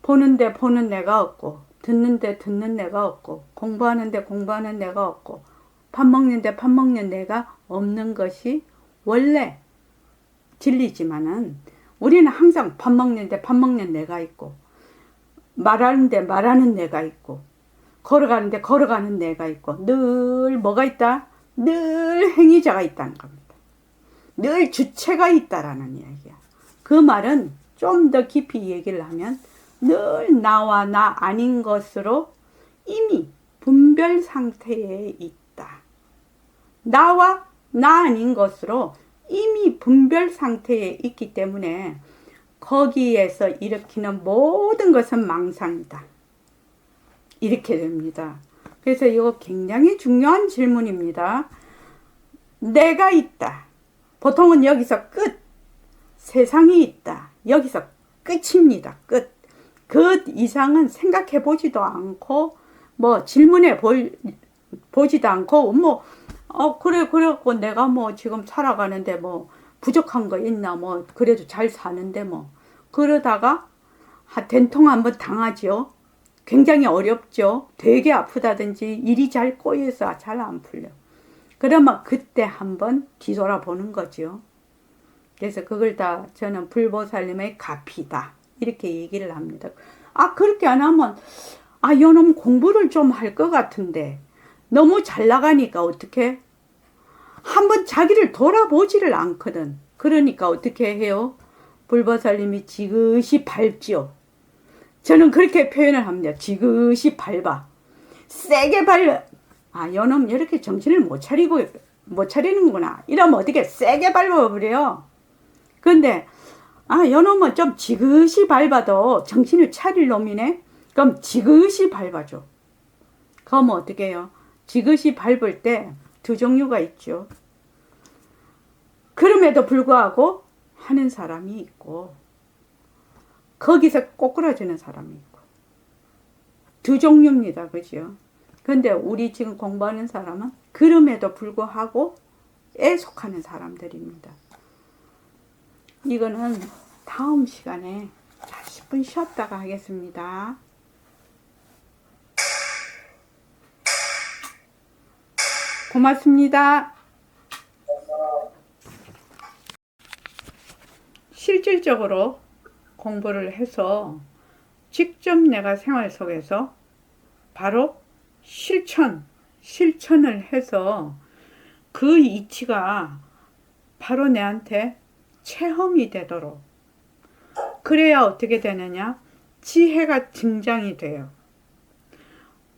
보는데 보는 내가 없고, 듣는데 듣는 내가 없고, 공부하는데 공부하는 내가 없고, 밥 먹는데 밥 먹는 내가 없는 것이 원래 진리지만은 우리는 항상 밥 먹는데 밥 먹는 내가 있고, 말하는데 말하는 내가 있고, 걸어가는데 걸어가는 내가 있고, 늘 뭐가 있다? 늘 행위자가 있다는 겁니다. 늘 주체가 있다라는 이야기야. 그 말은 좀 더 깊이 얘기를 하면 늘 나와 나 아닌 것으로 이미 분별 상태에 있다. 나와 나 아닌 것으로 이미 분별 상태에 있기 때문에 거기에서 일으키는 모든 것은 망상이다. 이렇게 됩니다. 그래서 이거 굉장히 중요한 질문입니다. 내가 있다. 보통은 여기서 끝. 세상이 있다. 여기서 끝입니다. 끝. 그 이상은 생각해 보지도 않고, 뭐, 질문해 보지도 않고, 뭐, 그래갖고 내가 뭐 지금 살아가는데 뭐 부족한 거 있나, 뭐, 그래도 잘 사는데 뭐. 그러다가 된통 한번 당하죠. 굉장히 어렵죠. 되게 아프다든지 일이 잘 꼬여서 잘 안 풀려. 그러면 그때 한번 뒤돌아보는 거죠. 그래서 그걸 다 저는 불보살님의 가피다 이렇게 얘기를 합니다. 아 그렇게 안 하면 아 요놈 공부를 좀 할 것 같은데 너무 잘 나가니까 어떻게 한번 자기를 돌아보지를 않거든. 그러니까 어떻게 해요? 불보살님이 지그시 밟지요. 저는 그렇게 표현을 합니다. 지그시 밟아. 세게 밟아. 아, 요놈 이렇게 정신을 못 차리는구나. 이러면 어떻게 세게 밟아버려요. 근데, 아, 요놈은 좀 지그시 밟아도 정신을 차릴 놈이네? 그럼 지그시 밟아줘. 그럼 어떻게 해요? 지그시 밟을 때 두 종류가 있죠. 그럼에도 불구하고 하는 사람이 있고, 거기서 꼬꾸라지는 사람이 있고. 두 종류입니다. 그죠? 근데 우리 지금 공부하는 사람은 그럼에도 불구하고 에 속하는 사람들입니다. 이거는 다음 시간에 10분 쉬었다가 하겠습니다. 고맙습니다. 실질적으로 공부를 해서 직접 내가 생활 속에서 바로 실천을 해서 그 이치가 바로 내한테 체험이 되도록 그래야 어떻게 되느냐? 지혜가 증장이 돼요.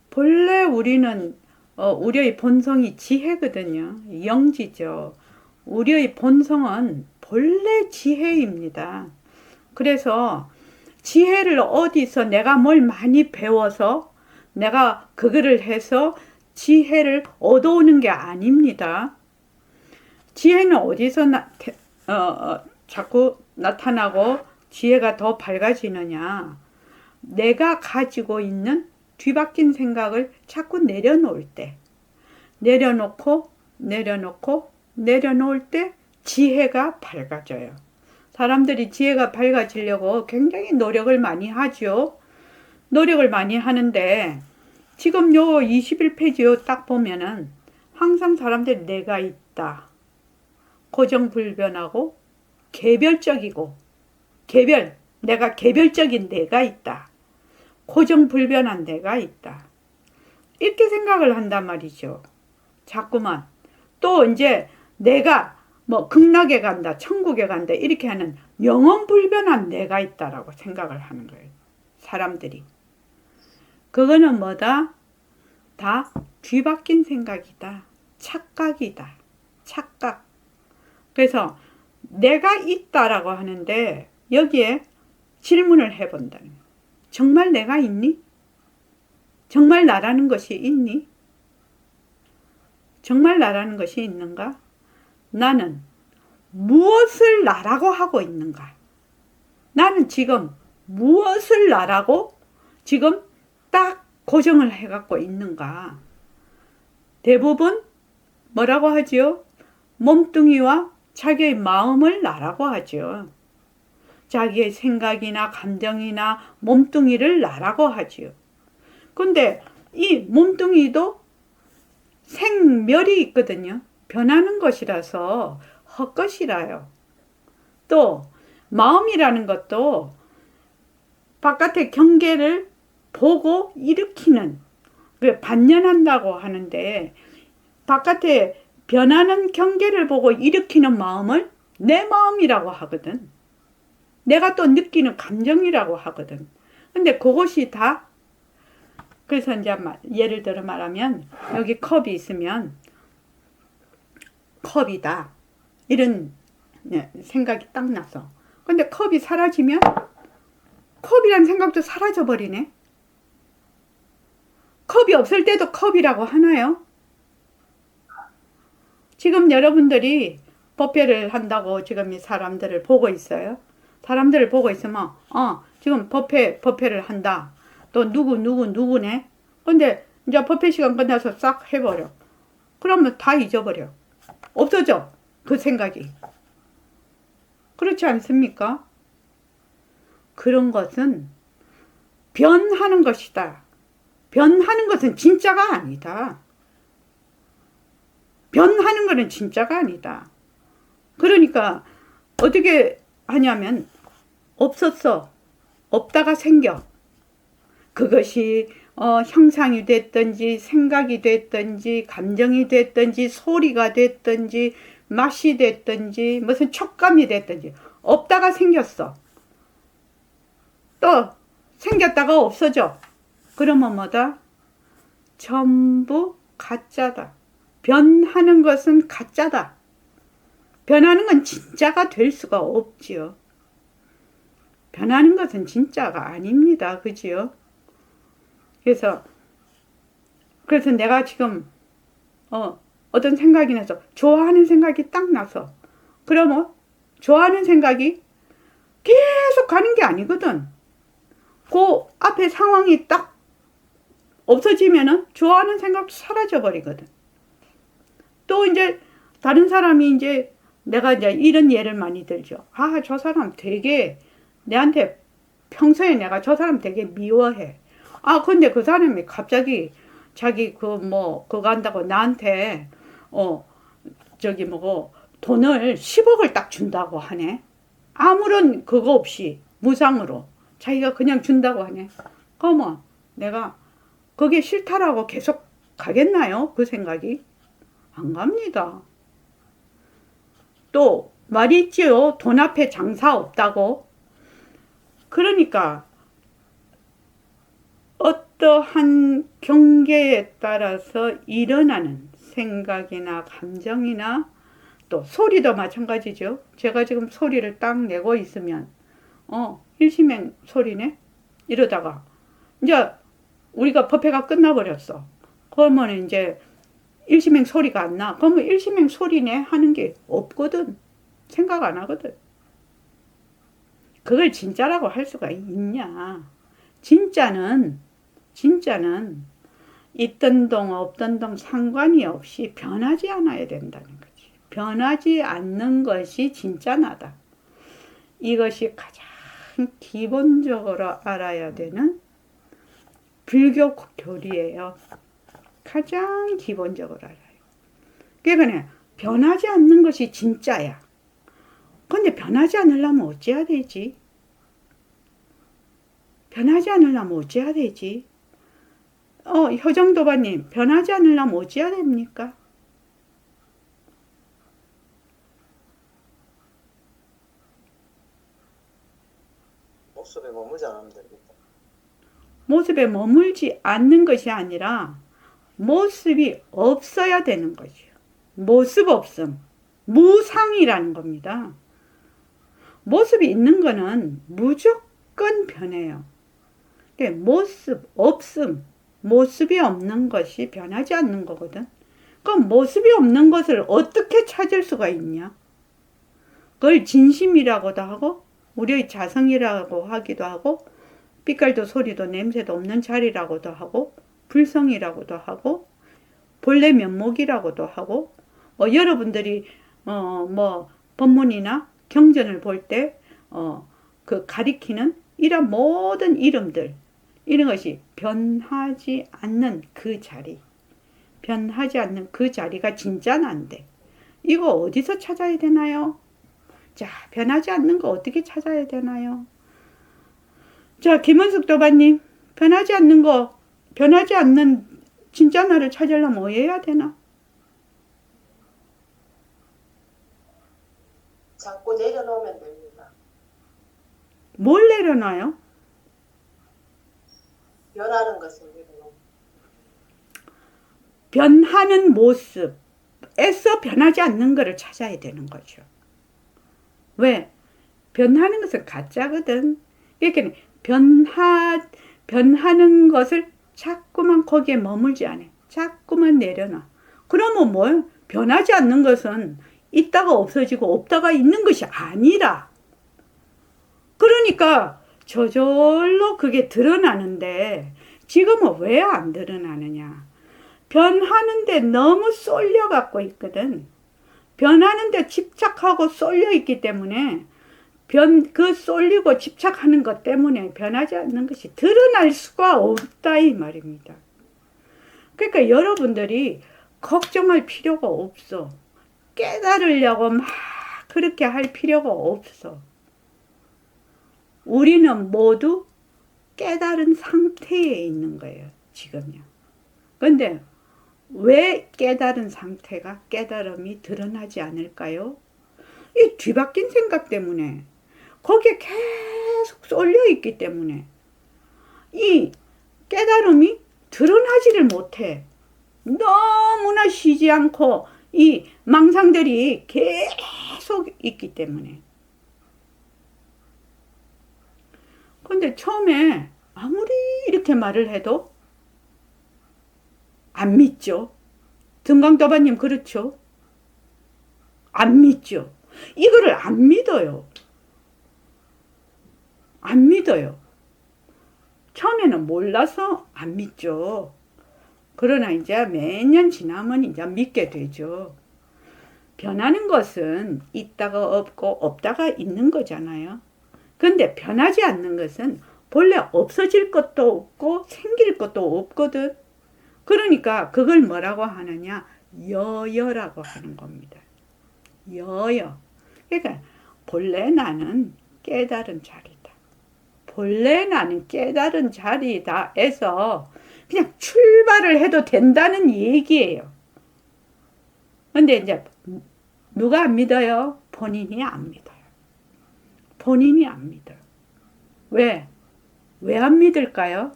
본래 우리는 우리의 본성이 지혜거든요. 영지죠. 우리의 본성은 본래 지혜입니다. 그래서 지혜를 어디서 내가 뭘 많이 배워서 내가 그거를 해서 지혜를 얻어오는 게 아닙니다. 지혜는 어디서 자꾸 나타나고 지혜가 더 밝아지느냐? 내가 가지고 있는 뒤바뀐 생각을 자꾸 내려놓을 때, 내려놓을 때 지혜가 밝아져요. 사람들이 지혜가 밝아지려고 굉장히 노력을 많이 하죠. 노력을 많이 하는데 지금 요 21페이지 딱 보면은 항상 사람들이 내가 있다. 고정불변하고 개별적이고 내가 개별적인 내가 있다. 고정불변한 내가 있다. 이렇게 생각을 한단 말이죠. 자꾸만. 또 이제 내가 뭐 극락에 간다, 천국에 간다 이렇게 하는 영원불변한 내가 있다라고 생각을 하는 거예요. 사람들이. 그거는 뭐다? 다 뒤바뀐 생각이다. 착각이다. 착각. 그래서 내가 있다라고 하는데 여기에 질문을 해본다. 정말 내가 있니? 정말 나라는 것이 있니? 정말 나라는 것이 있는가? 나는 무엇을 나라고 하고 있는가? 나는 지금 무엇을 나라고 지금 딱 고정을 해갖고 있는가? 대부분 뭐라고 하지요? 몸뚱이와 자기의 마음을 나라고 하죠. 자기의 생각이나 감정이나 몸뚱이를 나라고 하지요. 근데 이 몸뚱이도 생멸이 있거든요. 변하는 것이라서 헛것이라요. 또 마음이라는 것도 바깥의 경계를 보고 일으키는 반연한다고 하는데 바깥에 변하는 경계를 보고 일으키는 마음을 내 마음이라고 하거든. 내가 또 느끼는 감정이라고 하거든. 근데 그것이 다 그래서 이제 예를 들어 말하면 여기 컵이 있으면 컵이다. 이런 생각이 딱 나서. 근데 컵이 사라지면 컵이란 생각도 사라져 버리네. 컵이 없을 때도 컵이라고 하나요? 지금 여러분들이 법회를 한다고 지금 이 사람들을 보고 있어요. 사람들을 보고 있으면 지금 법회를 한다. 또 누구네. 근데 이제 법회 시간 끝나서 싹 해버려. 그러면 다 잊어버려. 없어져. 그 생각이. 그렇지 않습니까? 그런 것은 변하는 것이다. 변하는 것은 진짜가 아니다. 변하는 것은 진짜가 아니다. 그러니까 어떻게 하냐면 없었어. 없다가 생겨. 그것이 형상이 됐든지 생각이 됐든지 감정이 됐든지 소리가 됐든지 맛이 됐든지 무슨 촉감이 됐든지 없다가 생겼어. 또 생겼다가 없어져. 그러면 뭐다? 전부 가짜다. 변하는 것은 가짜다. 변하는 건 진짜가 될 수가 없지요. 변하는 것은 진짜가 아닙니다. 그지요? 그래서 내가 지금 어떤 생각이 나서 좋아하는 생각이 딱 나서 그러면 좋아하는 생각이 계속 가는 게 아니거든. 그 앞에 상황이 딱 없어지면은 좋아하는 생각도 사라져 버리거든. 또 이제 다른 사람이 이제 내가 이제 이런 예를 많이 들죠. 아, 저 사람 되게 내한테 평소에 내가 저 사람 되게 미워해. 아, 근데 그 사람이 갑자기 자기 그거 한다고 나한테 돈을 10억을 딱 준다고 하네. 아무런 그거 없이 무상으로 자기가 그냥 준다고 하네. 그러면 내가 그게 싫다라고 계속 가겠나요? 그 생각이? 안 갑니다. 또 말이 있지요. 돈 앞에 장사 없다고. 그러니까 어떠한 경계에 따라서 일어나는 생각이나 감정이나 또 소리도 마찬가지죠. 제가 지금 소리를 딱 내고 있으면 일심행 소리네? 이러다가 이제 우리가 법회가 끝나버렸어. 그러면 이제 일심행 소리가 안 나. 그러면 일심행 소리네 하는 게 없거든. 생각 안 하거든. 그걸 진짜라고 할 수가 있냐. 진짜는 있던 동 없던 동 상관이 없이 변하지 않아야 된다는 거지. 변하지 않는 것이 진짜 나다. 이것이 가장 기본적으로 알아야 되는 불교 교리예요. 가장 기본적으로 알아요. 그러니까 변하지 않는 것이 진짜야. 근데 변하지 않으려면 어찌해야 되지? 변하지 않으려면 어찌해야 되지? 효정도바님, 변하지 않으려면 어찌해야 됩니까? 모습에 머물지 않으면 됩니다. 모습에 머물지 않는 것이 아니라 모습이 없어야 되는 거죠. 모습 없음, 무상이라는 겁니다. 모습이 있는 거는 무조건 변해요. 모습 없음, 모습이 없는 것이 변하지 않는 거거든. 그럼 모습이 없는 것을 어떻게 찾을 수가 있냐? 그걸 진심이라고도 하고 우리의 자성이라고 하기도 하고 빛깔도 소리도 냄새도 없는 자리라고도 하고 불성이라고도 하고 본래 면목이라고도 하고 여러분들이 법문이나 경전을 볼 때 그 가리키는 이런 모든 이름들 이런 것이 변하지 않는 그 자리, 변하지 않는 그 자리가 진짜 난데 이거 어디서 찾아야 되나요? 자, 변하지 않는 거 어떻게 찾아야 되나요? 자, 김은숙 도바님, 변하지 않는 진짜 나를 찾으려면 뭐 해야 되나? 자꾸 내려놓으면 됩니다. 뭘 내려놔요? 변하는 것을 내려놓으면. 변하는 모습에서 변하지 않는 것을 찾아야 되는 거죠. 왜? 변하는 것은 가짜거든. 그러니까 변하는 것을 자꾸만 거기에 머물지 않아. 자꾸만 내려놔. 그러면 뭐 변하지 않는 것은 있다가 없어지고 없다가 있는 것이 아니라. 그러니까 저절로 그게 드러나는데 지금은 왜 안 드러나느냐. 변하는데 너무 쏠려갖고 있거든. 변하는데 집착하고 쏠려 있기 때문에 그 쏠리고 집착하는 것 때문에 변하지 않는 것이 드러날 수가 없다 이 말입니다. 그러니까 여러분들이 걱정할 필요가 없어. 깨달으려고 막 그렇게 할 필요가 없어. 우리는 모두 깨달은 상태에 있는 거예요. 지금요. 근데 왜 깨달은 상태가 깨달음이 드러나지 않을까요? 이 뒤바뀐 생각 때문에 거기에 계속 쏠려 있기 때문에 이 깨달음이 드러나지를 못해. 너무나 쉬지 않고 이 망상들이 계속 있기 때문에. 근데 처음에 아무리 이렇게 말을 해도 안 믿죠. 등강도바님 그렇죠? 안 믿죠. 이거를 안 믿어요. 안 믿어요. 처음에는 몰라서 안 믿죠. 그러나 이제 몇 년 지나면 이제 믿게 되죠. 변하는 것은 있다가 없고 없다가 있는 거잖아요. 근데 변하지 않는 것은 본래 없어질 것도 없고 생길 것도 없거든. 그러니까 그걸 뭐라고 하느냐? 여여라고 하는 겁니다. 여여. 그러니까 본래 나는 깨달은 자리다. 본래 나는 깨달은 자리다 해서 그냥 출발을 해도 된다는 얘기예요. 근데 이제 누가 안 믿어요? 본인이 안 믿어요. 본인이 안 믿어요. 왜? 왜 안 믿을까요?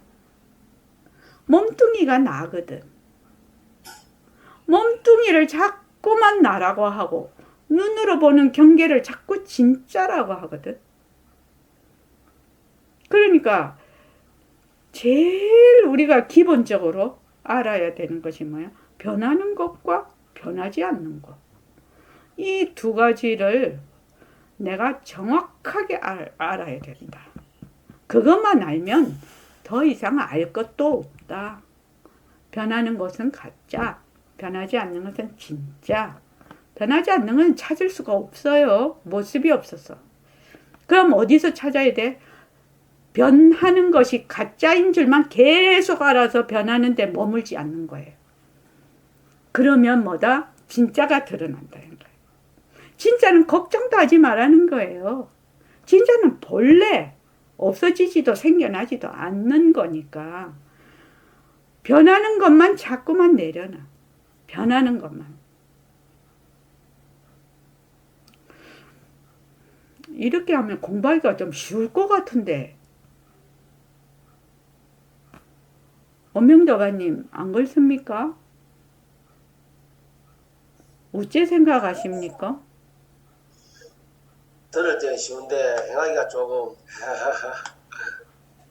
몸뚱이가 나거든. 몸뚱이를 자꾸만 나라고 하고 눈으로 보는 경계를 자꾸 진짜라고 하거든. 그러니까 제일 우리가 기본적으로 알아야 되는 것이 뭐야? 변하는 것과 변하지 않는 것. 이 두 가지를 내가 정확하게 알아야 된다. 그것만 알면 더 이상 알 것도 없다. 변하는 것은 가짜, 변하지 않는 것은 진짜. 변하지 않는 것은 찾을 수가 없어요. 모습이 없어서. 그럼 어디서 찾아야 돼? 변하는 것이 가짜인 줄만 계속 알아서 변하는데 머물지 않는 거예요. 그러면 뭐다? 진짜가 드러난다는 거예요. 진짜는 걱정도 하지 말라는 거예요. 진짜는 본래 없어지지도 생겨나지도 않는 거니까 변하는 것만 자꾸만 내려놔. 변하는 것만. 이렇게 하면 공부하기가 좀 쉬울 것 같은데 엄명도바님 안 그렇습니까? 어째 생각하십니까? 들을 때는 쉬운데 행하기가 조금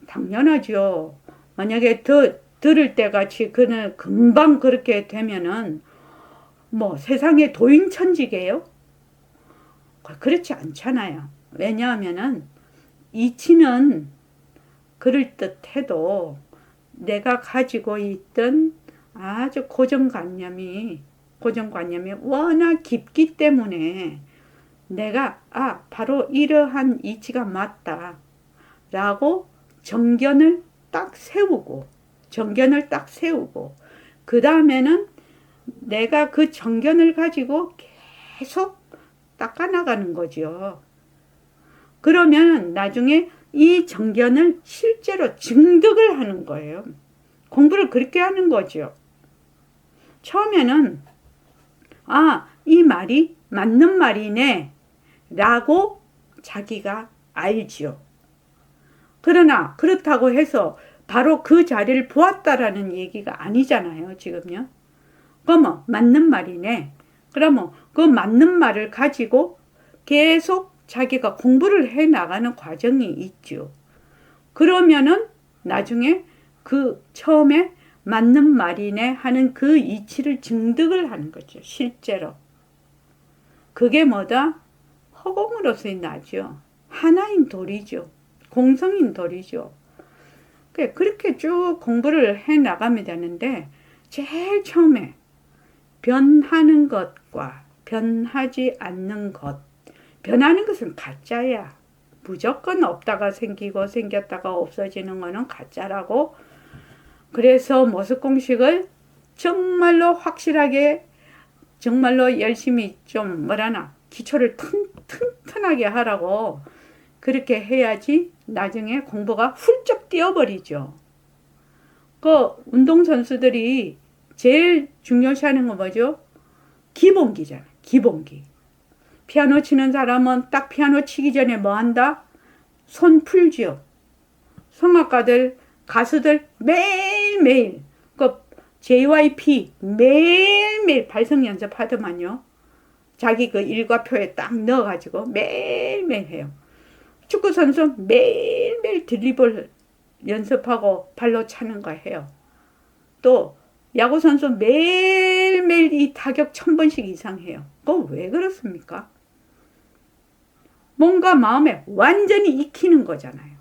당연하죠. 만약에 들을 때 같이 그는 금방 그렇게 되면은 뭐 세상에 도인천지게요? 그렇지 않잖아요. 왜냐하면은 이치는 그럴듯해도 내가 가지고 있던 아주 고정관념이 워낙 깊기 때문에 내가 바로 이러한 이치가 맞다 라고 정견을 딱 세우고 그 다음에는 내가 그 정견을 가지고 계속 닦아나가는 거죠. 그러면 나중에 이 정견을 실제로 증득을 하는 거예요. 공부를 그렇게 하는 거죠. 처음에는 이 말이 맞는 말이네 라고 자기가 알지요. 그러나 그렇다고 해서 바로 그 자리를 보았다라는 얘기가 아니잖아요. 지금요. 그러면 맞는 말이네. 그러면 그 맞는 말을 가지고 계속 자기가 공부를 해 나가는 과정이 있죠. 그러면은 나중에 그 처음에 맞는 말이네 하는 그 이치를 증득을 하는 거죠. 실제로. 그게 뭐다? 허공으로서의 나죠. 하나인 도리죠. 공성인 도리죠. 그렇게 쭉 공부를 해 나가면 되는데 제일 처음에 변하는 것과 변하지 않는 것. 변하는 것은 가짜야. 무조건 없다가 생기고 생겼다가 없어지는 거는 가짜라고. 그래서 모습 공식을 정말로 확실하게 정말로 열심히 좀 기초를 튼튼하게 하라고 그렇게 해야지 나중에 공부가 훌쩍 뛰어버리죠. 그 운동선수들이 제일 중요시하는 건 뭐죠? 기본기잖아. 기본기. 피아노 치는 사람은 딱 피아노 치기 전에 뭐 한다? 손 풀지요. 성악가들, 가수들 매일매일 그 JYP 매일매일 발성 연습하더만요. 자기 그 일과표에 딱 넣어가지고 매일매일 해요. 축구선수 매일매일 드리블 연습하고 발로 차는 거 해요. 또 야구선수 매일매일 이 타격 1000번씩 이상 해요. 그거 왜 그렇습니까? 뭔가 마음에 완전히 익히는 거잖아요.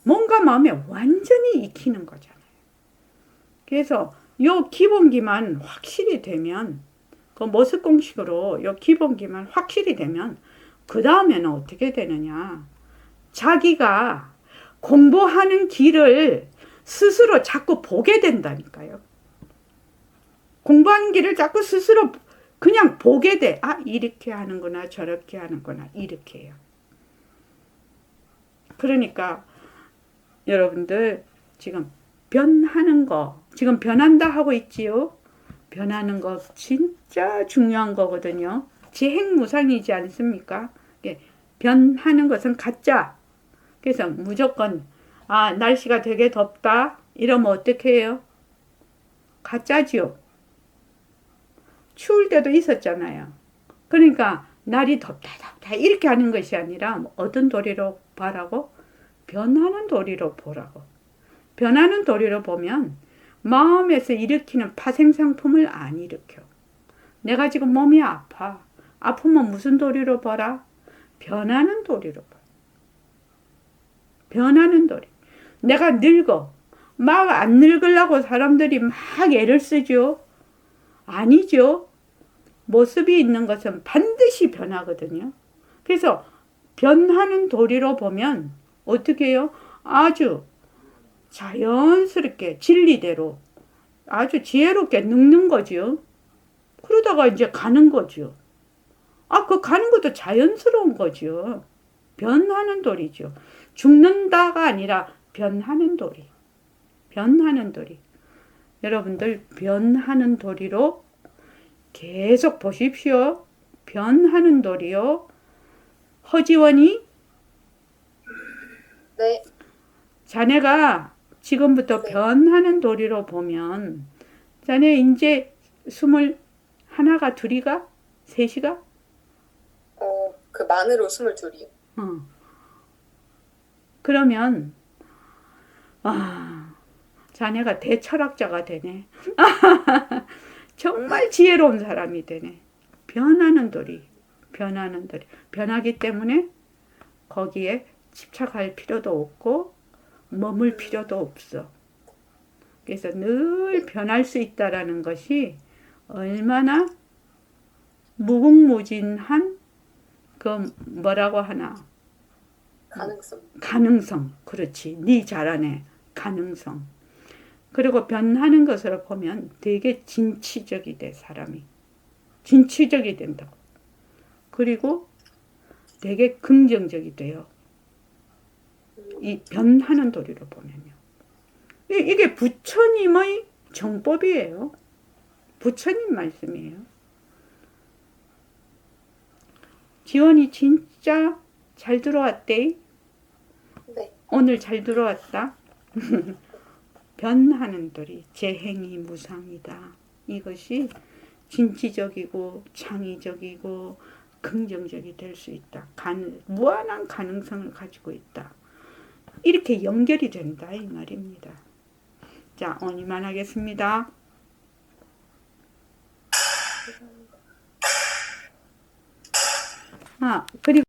뭔가 마음에 완전히 익히는 거잖아요. 그래서 요 기본기만 확실히 되면 그 모습 공식으로 요 기본기만 확실히 되면 그 다음에는 어떻게 되느냐. 자기가 공부하는 길을 스스로 자꾸 보게 된다니까요. 공부하는 길을 자꾸 스스로 그냥 보게 돼. 아, 이렇게 하는구나, 저렇게 하는구나, 이렇게 해요. 그러니까 여러분들 지금 변하는 거, 지금 변한다 하고 있지요. 변하는 거 진짜 중요한 거거든요. 지행무상이지 않습니까? 변하는 것은 가짜. 그래서 무조건 아, 날씨가 되게 덥다 이러면 어떻게 해요? 가짜지요. 추울 때도 있었잖아요. 그러니까 날이 덥다 이렇게 하는 것이 아니라 어떤 도리로 봐라고? 변하는 도리로 보라고. 변하는 도리로 보면 마음에서 일으키는 파생상품을 안 일으켜. 내가 지금 몸이 아파. 아프면 무슨 도리로 봐라? 변하는 도리로 봐. 변하는 도리. 내가 늙어. 막 안 늙으려고 사람들이 막 애를 쓰죠. 아니죠. 모습이 있는 것은 반드시 변하거든요. 그래서 변하는 도리로 보면 어떻게 해요? 아주 자연스럽게 진리대로 아주 지혜롭게 늙는 거죠. 그러다가 이제 가는 거죠. 아, 그 가는 것도 자연스러운 거죠. 변하는 도리죠. 죽는다가 아니라 변하는 도리. 변하는 도리. 여러분들 변하는 도리로 계속 보십시오. 변하는 도리요. 허지원이 네. 자네가 지금부터 네. 변하는 도리로 보면 자네 이제 21가 둘이가 셋이가 그 만으로 22이요. 그러면 자네가 대철학자가 되네. 정말 지혜로운 사람이 되네. 변하는 도리. 변하는 도리. 변하기 때문에 거기에 집착할 필요도 없고 머물 필요도 없어. 그래서 늘 변할 수 있다라는 것이 얼마나 무궁무진한 그 뭐라고 하나 가능성. 그렇지. 네 잘하네. 가능성. 그리고 변하는 것으로 보면 되게 진취적이 돼, 사람이. 진취적이 된다고. 그리고 되게 긍정적이 돼요. 이 변하는 도리로 보면요. 이게 부처님의 정법이에요. 부처님 말씀이에요. 지원이 진짜 잘 들어왔대. 네. 오늘 잘 들어왔다. 변하는 도리, 재행이 무상이다. 이것이 진취적이고 창의적이고 긍정적이 될 수 있다. 무한한 가능성을 가지고 있다. 이렇게 연결이 된다 이 말입니다. 자, 오늘 이만하겠습니다. 그리고